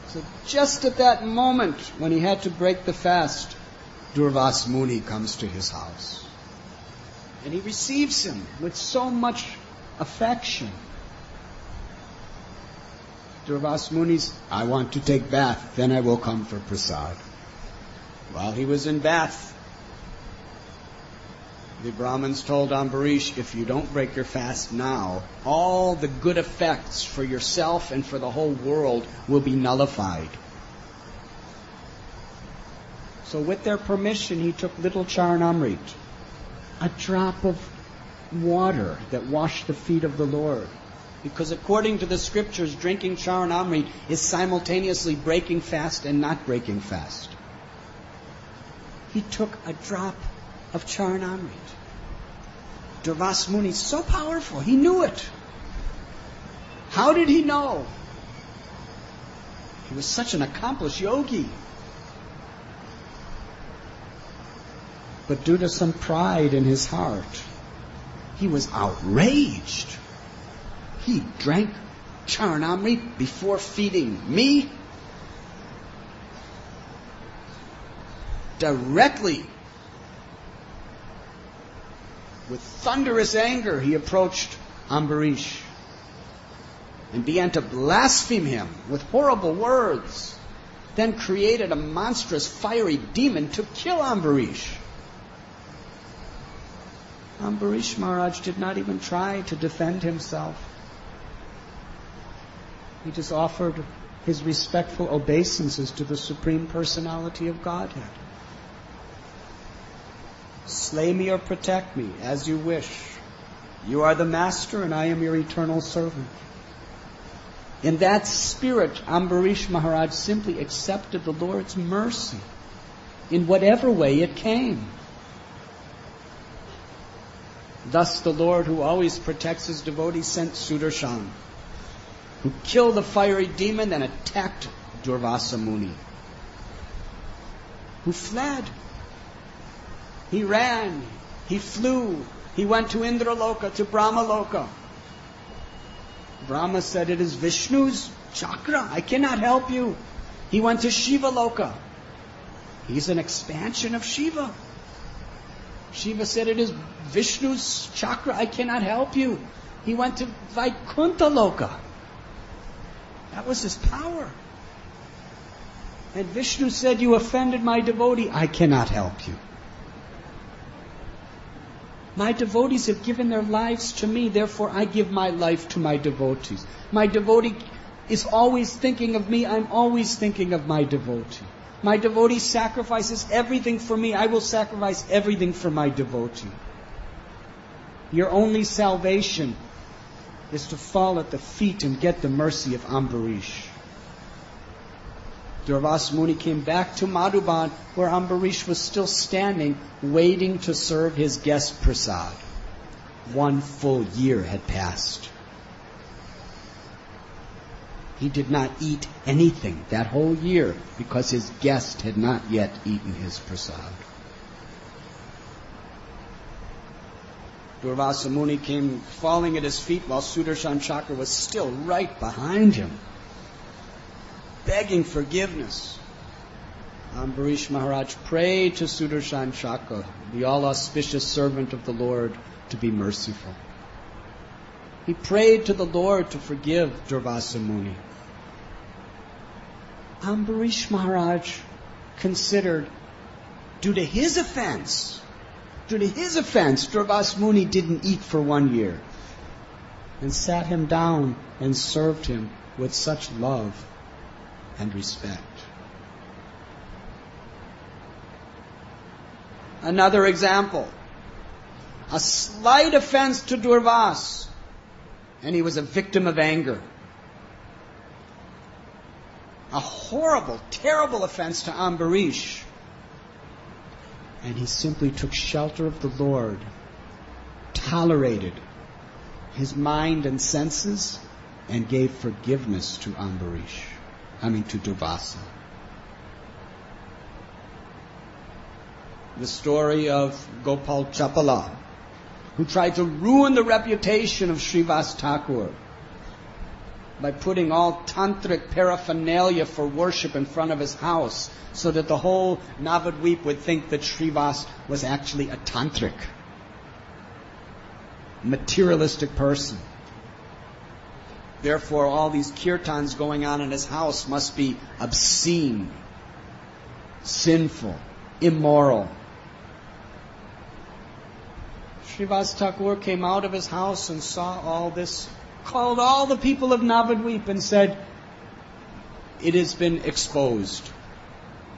So just at that moment, when he had to break the fast, Durvasa Muni comes to his house. And he receives him with so much affection. Durvasa Muni's, I want to take bath, then I will come for prasad. While he was in bath, the Brahmins told Ambarish, if you don't break your fast now, all the good effects for yourself and for the whole world will be nullified. So with their permission, he took little Charanamrit, a drop of water that washed the feet of the Lord. Because according to the scriptures, drinking Charanamrit is simultaneously breaking fast and not breaking fast. He took a drop of Charanamrit. Durvasa Muni is so powerful, he knew it. How did he know? He was such an accomplished yogi. But due to some pride in his heart, he was outraged. He drank Charanamrit before feeding me? Directly, with thunderous anger, he approached Ambarish and began to blaspheme him with horrible words, then created a monstrous fiery demon to kill Ambarish. Ambarish Maharaj did not even try to defend himself. He just offered his respectful obeisances to the Supreme Personality of Godhead. Slay me or protect me, as you wish. You are the master and I am your eternal servant. In that spirit, Ambarish Maharaj simply accepted the Lord's mercy in whatever way it came. Thus the Lord, who always protects his devotees, sent Sudarshan, who killed the fiery demon and attacked Durvasa Muni, who fled. He ran, he flew, he went to Indraloka, to Brahmaloka. Brahma said, it is Vishnu's chakra, I cannot help you. He went to Shiva Loka. He's an expansion of Shiva. Shiva said, it is Vishnu's chakra, I cannot help you. He went to Vaikuntha Loka. That was his power. And Vishnu said, you offended my devotee, I cannot help you. My devotees have given their lives to me, therefore I give my life to my devotees. My devotee is always thinking of me, I'm always thinking of my devotee. My devotee sacrifices everything for me, I will sacrifice everything for my devotee. Your only salvation is to fall at the feet and get the mercy of Ambarish. Durvasa Muni came back to Madhuban, where Ambarish was still standing, waiting to serve his guest prasad. 1 full year had passed. He did not eat anything that whole year because his guest had not yet eaten his prasad. Durvasa Muni came falling at his feet while Sudarshan Chakra was still right behind him, begging forgiveness. Ambarish Maharaj prayed to Sudarshan Chakra, the all-auspicious servant of the Lord, to be merciful. He prayed to the Lord to forgive Durvasa Muni. Ambarish Maharaj considered, due to his offense, Durvasa Muni didn't eat for 1 year, and sat him down and served him with such love and respect. Another example. A slight offense to Durvasa, and he was a victim of anger. A horrible, terrible offense to Ambarish, and he simply took shelter of the Lord, tolerated his mind and senses, and gave forgiveness to to Durvasa. The story of Gopal Chapala, who tried to ruin the reputation of Srivas Thakur by putting all tantric paraphernalia for worship in front of his house so that the whole Navadvip would think that Srivas was actually a tantric, materialistic person. Therefore, all these kirtans going on in his house must be obscene, sinful, immoral. Srivas Thakur came out of his house and saw all this, called all the people of Navadvip and said, "It has been exposed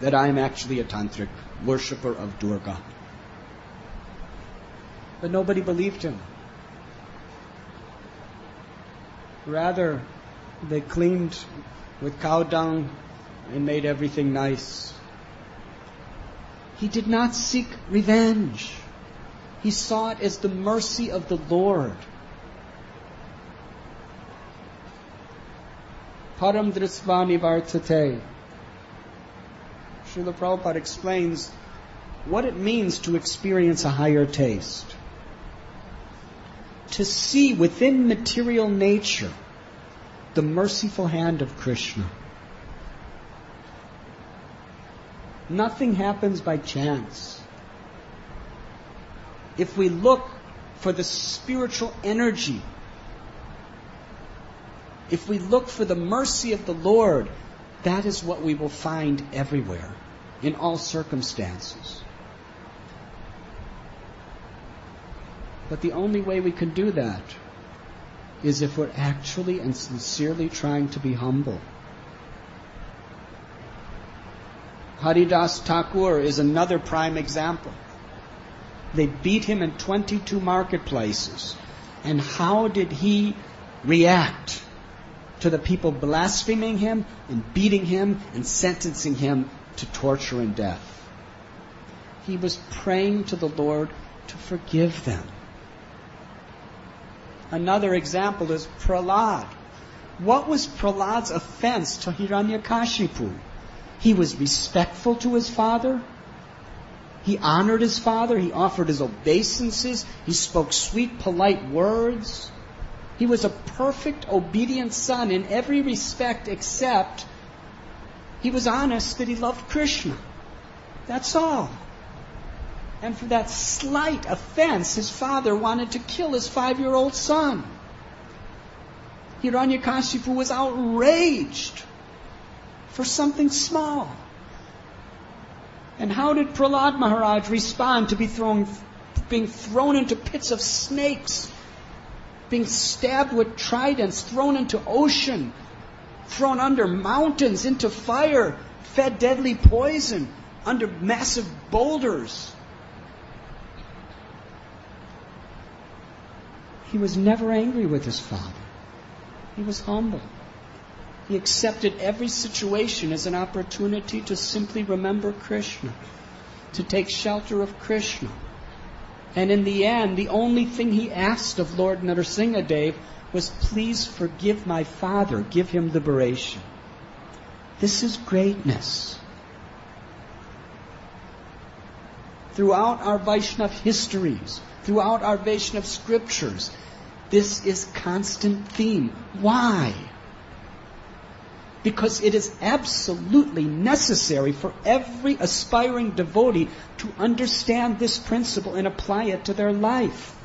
that I am actually a tantric worshipper of Durga." But nobody believed him. Rather, they cleaned with cow dung and made everything nice. He did not seek revenge. He saw it as the mercy of the Lord. Param drisvani vartate. Srila Prabhupada explains what it means to experience a higher taste. To see within material nature the merciful hand of Krishna. Nothing happens by chance. If we look for the spiritual energy, if we look for the mercy of the Lord, that is what we will find everywhere, in all circumstances. But the only way we can do that is if we're actually and sincerely trying to be humble. Haridas Thakur is another prime example. They beat him in 22 marketplaces. And how did he react to the people blaspheming him and beating him and sentencing him to torture and death? He was praying to the Lord to forgive them. Another example is Prahlad. What was Prahlad's offense to Hiranyakashipu? He was respectful to his father. He honored his father. He offered his obeisances. He spoke sweet, polite words. He was a perfect, obedient son in every respect except he was honest that he loved Krishna. That's all. And for that slight offense, his father wanted to kill his 5-year-old son. Hiranyakashipu was outraged for something small. And how did Prahlad Maharaj respond to being thrown into pits of snakes, being stabbed with tridents, thrown into ocean, thrown under mountains, into fire, fed deadly poison, under massive boulders? He was never angry with his father. He was humble. He accepted every situation as an opportunity to simply remember Krishna, to take shelter of Krishna. And in the end, the only thing he asked of Lord Narasimhadev was, "Please forgive my father, give him liberation." This is greatness. Throughout our Vaishnava histories, throughout our Vaishnava scriptures, this is constant theme. Why? Because it is absolutely necessary for every aspiring devotee to understand this principle and apply it to their life.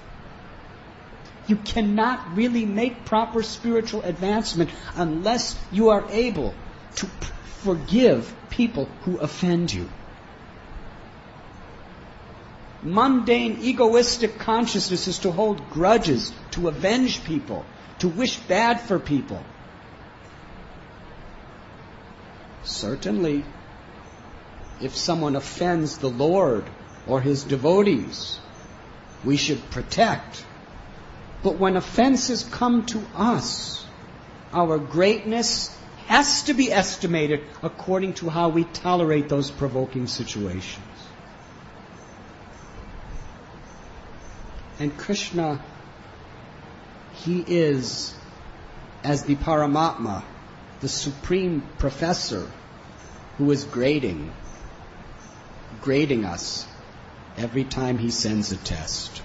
You cannot really make proper spiritual advancement unless you are able to forgive people who offend you. Mundane, egoistic consciousness is to hold grudges, to avenge people, to wish bad for people. Certainly, if someone offends the Lord or his devotees, we should protect. But when offenses come to us, our greatness has to be estimated according to how we tolerate those provoking situations. And Krishna, he is, as the Paramatma, the supreme professor who is grading us every time he sends a test.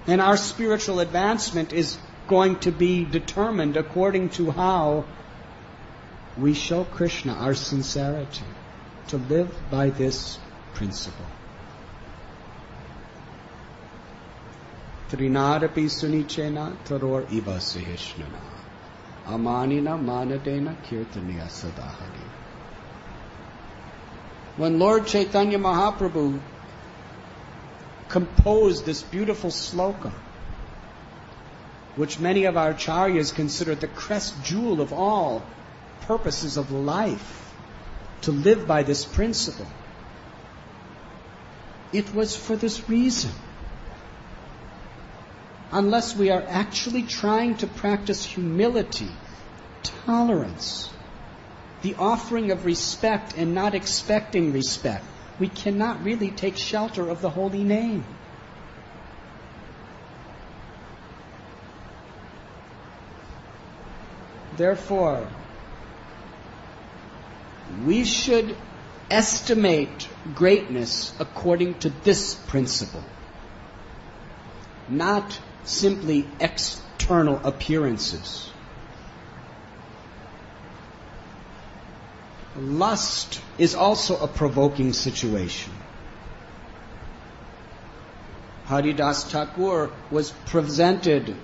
And our spiritual advancement is going to be determined according to how we show Krishna our sincerity, to live by this principle. Trinadapi sunichena taror iva sahishnana. Amanina manadena kirtaniya sadahari. When Lord Chaitanya Mahaprabhu composed this beautiful sloka, which many of our acharyas consider the crest jewel of all purposes of life, to live by this principle, it was for this reason. Unless we are actually trying to practice humility, tolerance, the offering of respect and not expecting respect, we cannot really take shelter of the holy name. Therefore, we should estimate greatness according to this principle, not simply external appearances. Lust is also a provoking situation. Haridas Thakur was presented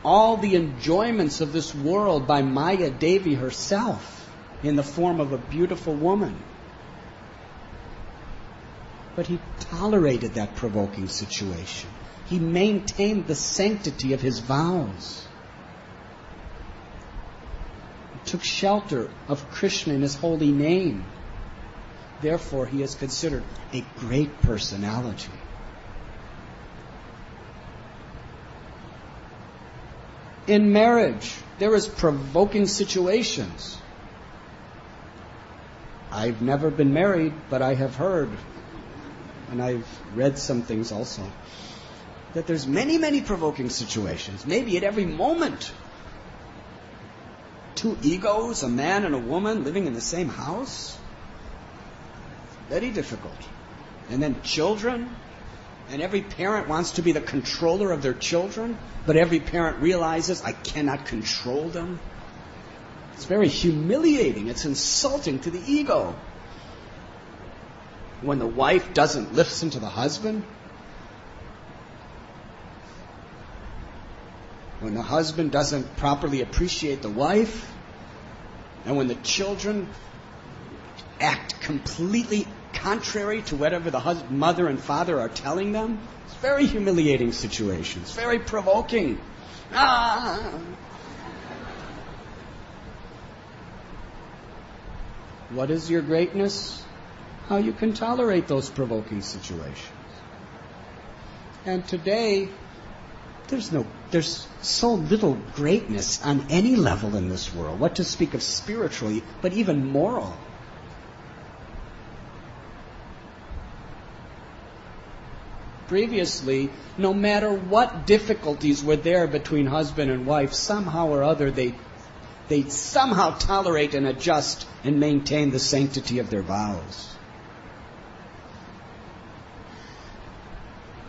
all the enjoyments of this world by Maya Devi herself in the form of a beautiful woman. But he tolerated that provoking situation. He maintained the sanctity of his vows. He took shelter of Krishna in his holy name. Therefore, he is considered a great personality. In marriage, there is provoking situations. I've never been married, but I have heard, and I've read some things also, that there's many, many provoking situations, maybe at every moment. Two egos, a man and a woman living in the same house. Very difficult. And then children, and every parent wants to be the controller of their children, but every parent realizes, I cannot control them. It's very humiliating. It's insulting to the ego. When the wife doesn't listen to the husband, when the husband doesn't properly appreciate the wife, and when the children act completely contrary to whatever the mother and father are telling them, it's very humiliating situations, very provoking. What is your greatness? How you can tolerate those provoking situations. And today, there's so little greatness on any level in this world. What to speak of spiritually, but even moral. Previously, no matter what difficulties were there between husband and wife, somehow or other they somehow tolerate and adjust and maintain the sanctity of their vows.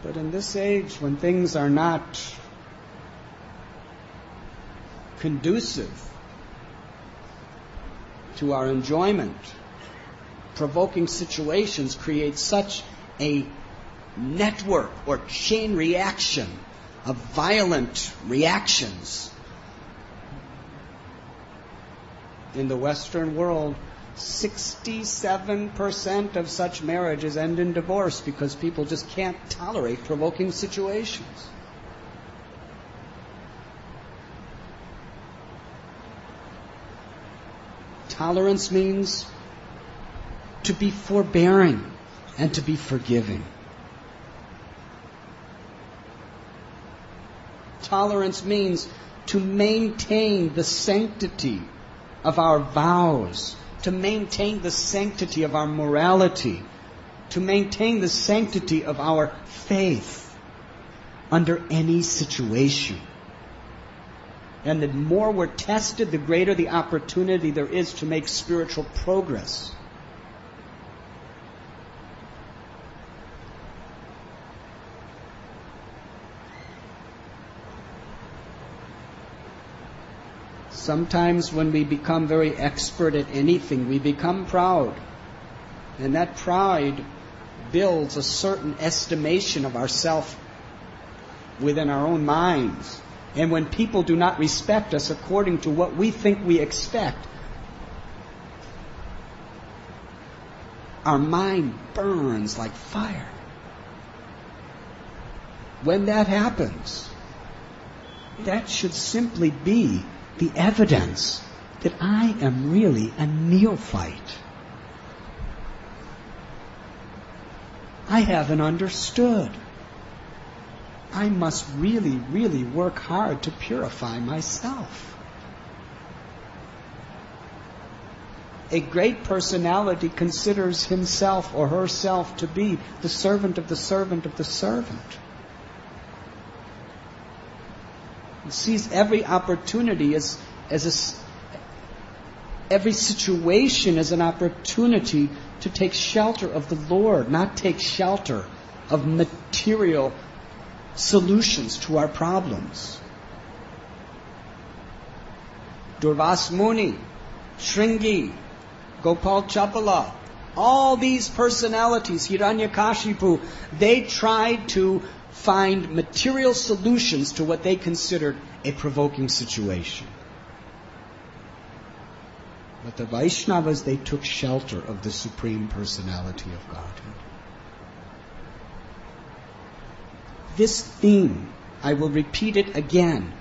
But in this age, when things are not conducive to our enjoyment, provoking situations create such a network or chain reaction of violent reactions. In the Western world, 67% of such marriages end in divorce because people just can't tolerate provoking situations. Tolerance means to be forbearing and to be forgiving. Tolerance means to maintain the sanctity of our vows, to maintain the sanctity of our morality, to maintain the sanctity of our faith under any situation. And the more we're tested, the greater the opportunity there is to make spiritual progress. Sometimes when we become very expert at anything, we become proud. And that pride builds a certain estimation of ourselves within our own minds. And when people do not respect us according to what we think we expect, our mind burns like fire. When that happens, that should simply be the evidence that I am really a neophyte. I haven't understood. I must really, really work hard to purify myself. A great personality considers himself or herself to be the servant of the servant of the servant. He sees every opportunity every situation as an opportunity to take shelter of the Lord, not take shelter of material solutions to our problems. Durvas Muni, Shringi, Gopal Chapala, all these personalities, Hiranyakashipu, they tried to find material solutions to what they considered a provoking situation. But the Vaishnavas, they took shelter of the Supreme Personality of Godhead. This theme, I will repeat it again,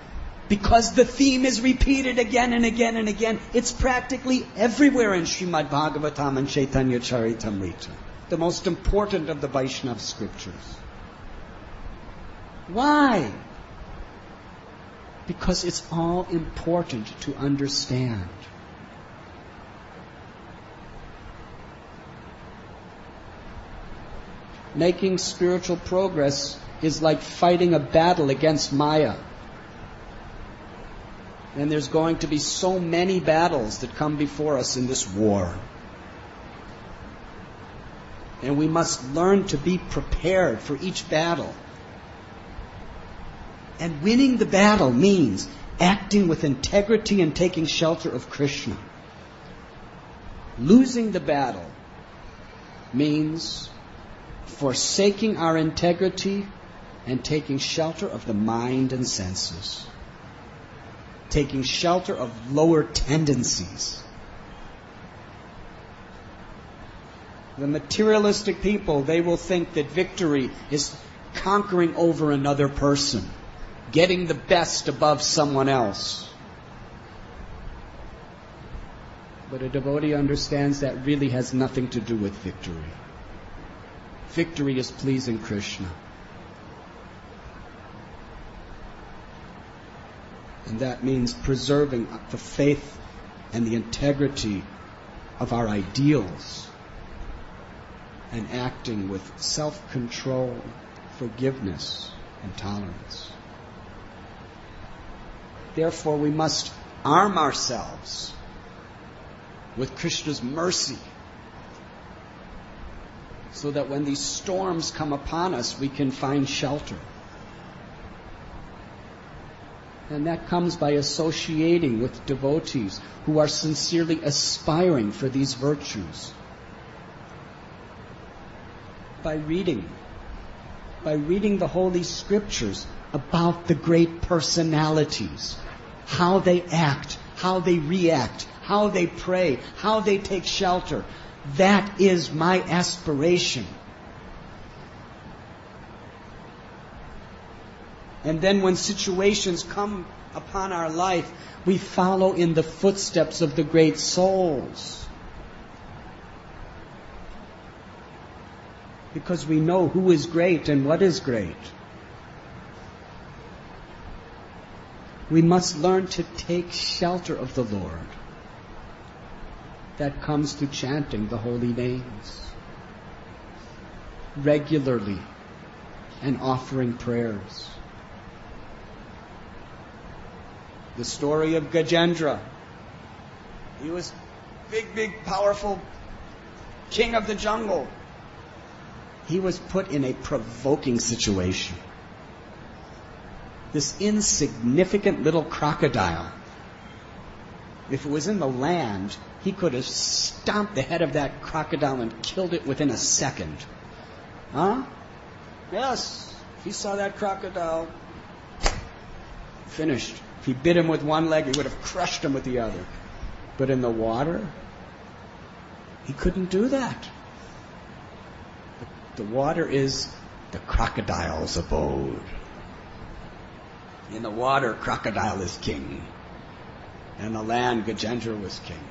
because the theme is repeated again and again and again. It's practically everywhere in Srimad Bhagavatam and Chaitanya Charitamrita, the most important of the Vaishnava scriptures. Why? Because it's all important to understand. Making spiritual progress is like fighting a battle against Maya. And there's going to be so many battles that come before us in this war. And we must learn to be prepared for each battle. And winning the battle means acting with integrity and taking shelter of Krishna. Losing the battle means forsaking our integrity and taking shelter of the mind and senses. Taking shelter of lower tendencies. The materialistic people, they will think that victory is conquering over another person, getting the best above someone else. But a devotee understands that really has nothing to do with victory. Victory is pleasing Krishna. And that means preserving the faith and the integrity of our ideals and acting with self-control, forgiveness, and tolerance. Therefore, we must arm ourselves with Krishna's mercy so that when these storms come upon us, we can find shelter. And that comes by associating with devotees who are sincerely aspiring for these virtues. By reading the Holy Scriptures about the great personalities, how they act, how they react, how they pray, how they take shelter. That is my aspiration. And then when situations come upon our life, we follow in the footsteps of the great souls. Because we know who is great and what is great. We must learn to take shelter of the Lord. That comes through chanting the holy names regularly and offering prayers. The story of Gajendra. He was big, powerful king of the jungle. He was put in a provoking situation. This insignificant little crocodile, if it was in the land, he could have stomped the head of that crocodile and killed it within a second. Huh? Yes, he saw that crocodile. finished. If he bit him with one leg, he would have crushed him with the other. But in the water, he couldn't do that. The water is the crocodile's abode. In the water, crocodile is king. And the land, Gajendra was king.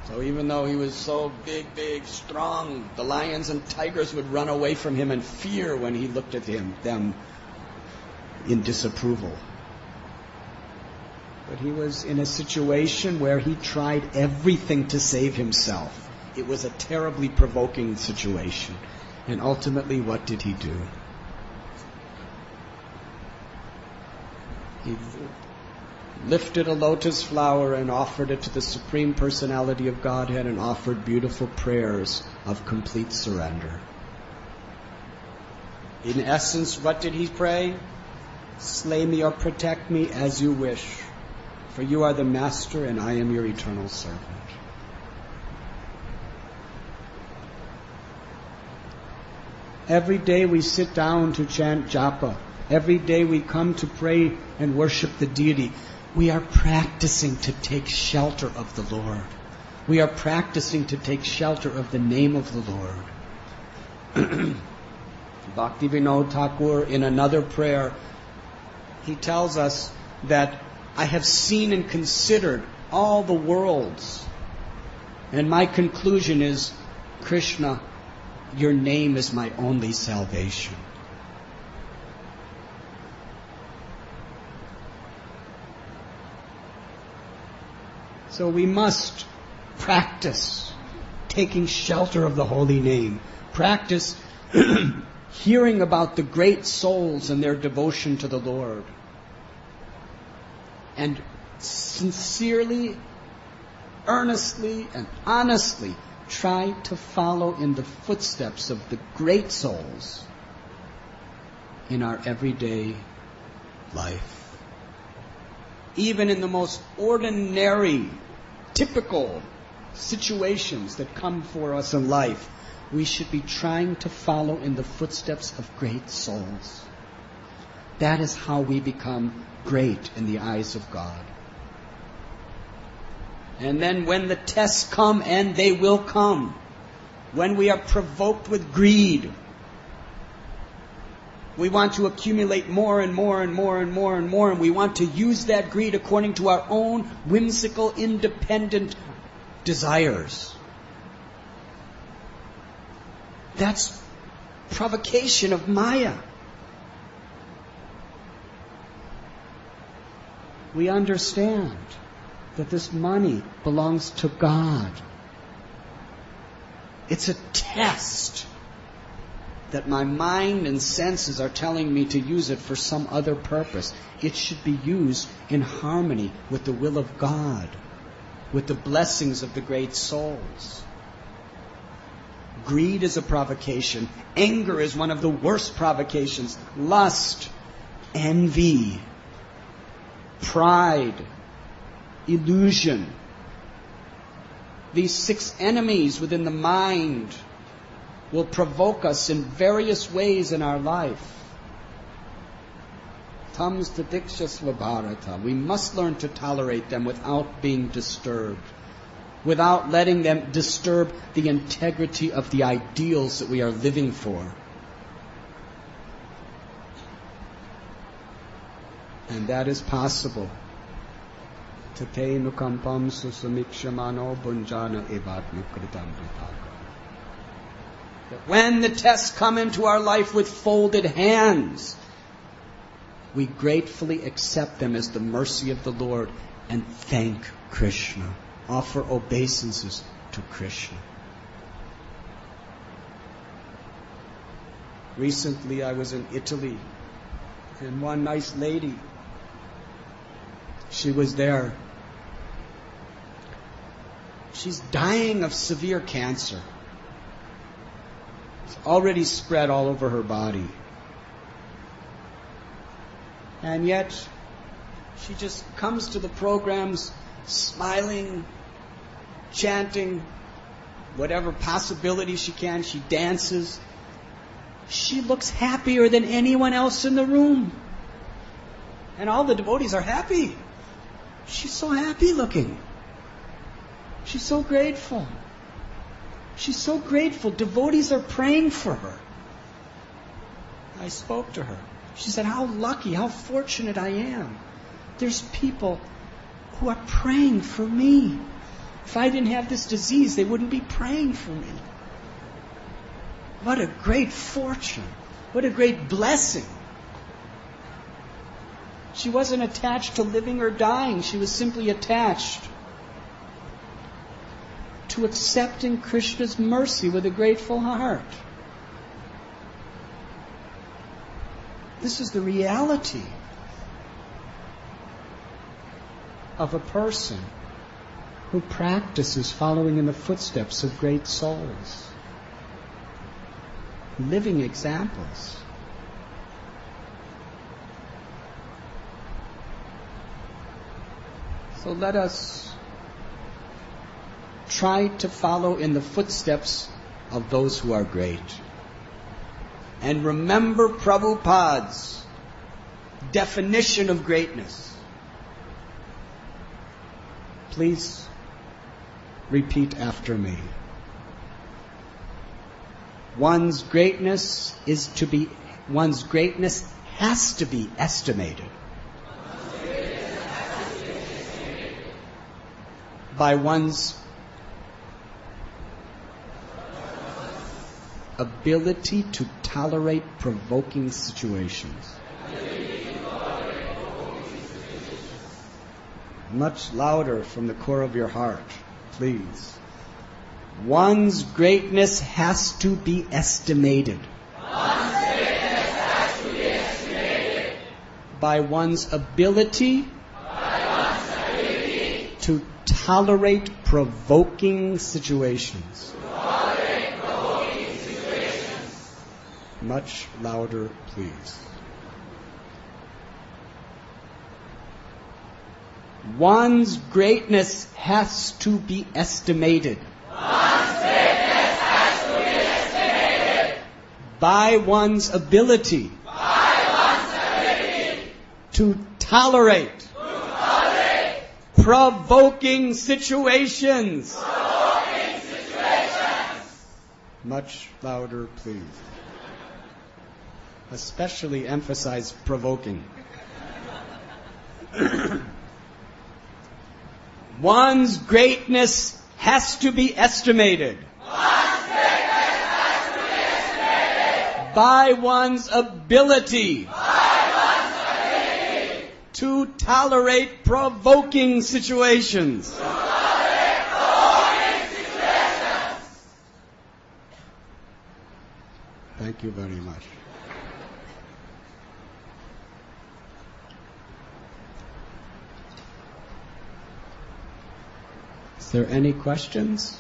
So even though he was so big, strong, the lions and tigers would run away from him in fear when he looked at them in disapproval. But he was in a situation where he tried everything to save himself. It was a terribly provoking situation. And ultimately, what did he do? He lifted a lotus flower and offered it to the Supreme Personality of Godhead and offered beautiful prayers of complete surrender. In essence, what did he pray? Slay me or protect me as you wish, for you are the Master and I am your eternal servant. Every day we sit down to chant japa. Every day we come to pray and worship the deity. We are practicing to take shelter of the Lord. We are practicing to take shelter of the name of the Lord. Bhaktivinoda Thakur, in another prayer, he tells us that I have seen and considered all the worlds, and my conclusion is, Krishna, your name is my only salvation. So we must practice taking shelter of the holy name. Practice hearing about the great souls and their devotion to the Lord. And sincerely, earnestly, and honestly try to follow in the footsteps of the great souls in our everyday life. Even in the most ordinary, typical situations that come for us in life, we should be trying to follow in the footsteps of great souls. That is how we become great in the eyes of God. And then when the tests come, and they will come, when we are provoked with greed, we want to accumulate more and more and more and more and more, and we want to use that greed according to our own whimsical, independent desires. That's provocation of Maya. We understand that this money belongs to God. It's a test that my mind and senses are telling me to use it for some other purpose. It should be used in harmony with the will of God, with the blessings of the great souls. Greed is a provocation. Anger is one of the worst provocations. Lust, envy, pride, illusion. These 6 enemies within the mind will provoke us in various ways in our life. Tamstatiksha Bharata. We must learn to tolerate them without being disturbed, without letting them disturb the integrity of the ideals that we are living for. And that is possible. Tate nukampam susamikshamano bunjana evatmi kritam vipaka. That when the tests come into our life with folded hands, we gratefully accept them as the mercy of the Lord and thank Krishna. Offer obeisances to Krishna. Recently I was in Italy, and one nice lady, she was there. She's dying of severe cancer. It's already spread all over her body. And yet, she just comes to the programs smiling, chanting, whatever possibility she can. She dances. She looks happier than anyone else in the room. And all the devotees are happy. She's so happy looking. She's so grateful. She's so grateful. Devotees are praying for her. I spoke to her. She said, how lucky, how fortunate I am. There's people who are praying for me. If I didn't have this disease, they wouldn't be praying for me. What a great fortune. What a great blessing. She wasn't attached to living or dying. She was simply attached to accepting Krishna's mercy with a grateful heart. This is the reality of a person who practices following in the footsteps of great souls. Living examples. So let us try to follow in the footsteps of those who are great. And remember Prabhupada's definition of greatness. Please repeat after me. One's greatness has to be estimated by one's ability to tolerate provoking situations. Much louder from the core of your heart, please. One's greatness has to be estimated. By one's ability to tolerate provoking situations. Much louder, please. One's greatness has to be estimated. By one's ability to tolerate provoking situations. Much louder, please. Especially emphasize provoking. One's greatness has to be estimated. By one's ability to tolerate provoking situations. Thank you very much. Is there any questions?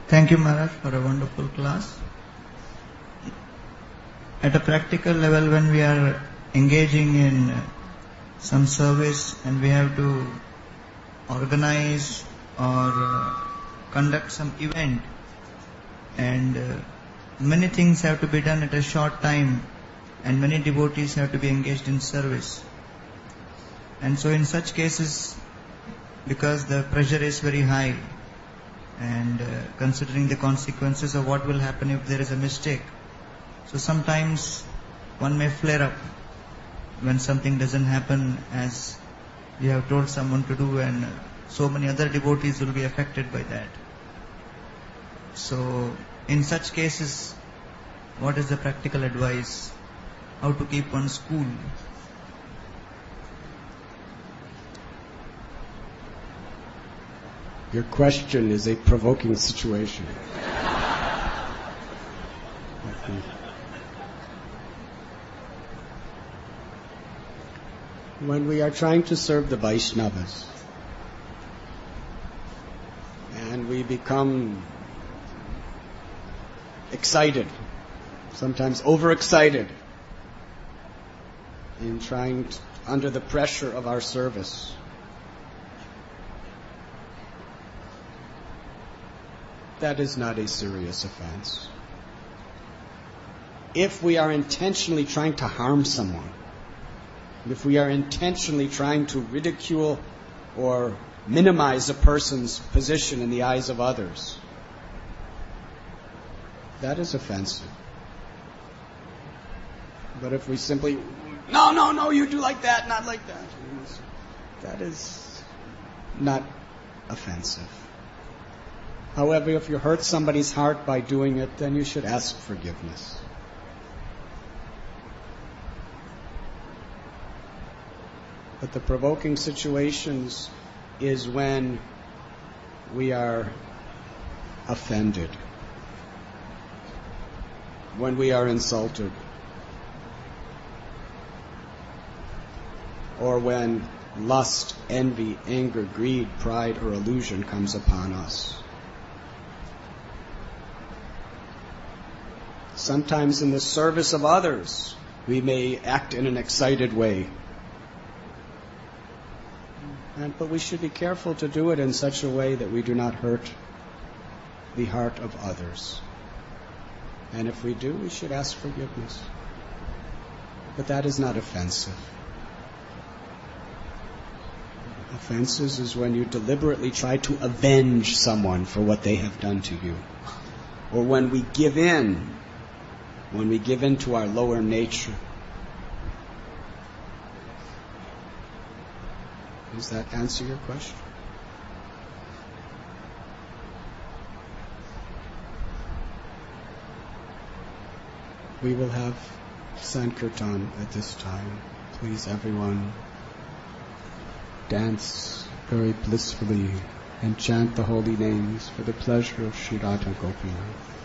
Thank you, Maharaj, for a wonderful class. At a practical level, when we are engaging in some service and we have to organize or conduct some event, and many things have to be done at a short time, and many devotees have to be engaged in service. And so in such cases, because the pressure is very high, and considering the consequences of what will happen if there is a mistake, so sometimes one may flare up when something doesn't happen as you have told someone to do, and so many other devotees will be affected by that. So in such cases, what is the practical advice? How to keep one's cool? Your question is a provoking situation. When we are trying to serve the Vaishnavas and we become excited, sometimes overexcited, in trying under the pressure of our service. That is not a serious offense. If we are intentionally trying to harm someone, if we are intentionally trying to ridicule or minimize a person's position in the eyes of others, that is offensive. But if we simply, no, you do like that, not like that, that is not offensive. However, if you hurt somebody's heart by doing it, then you should ask forgiveness. But the provoking situations is when we are offended, when we are insulted, or when lust, envy, anger, greed, pride, or illusion comes upon us. Sometimes in the service of others, we may act in an excited way. But we should be careful to do it in such a way that we do not hurt the heart of others. And if we do, we should ask forgiveness. But that is not offensive. Offenses is when you deliberately try to avenge someone for what they have done to you. Or when we give in to our lower nature. Does that answer your question? We will have Sankirtan at this time. Please, everyone, dance very blissfully and chant the holy names for the pleasure of Sri Radha Gopinath.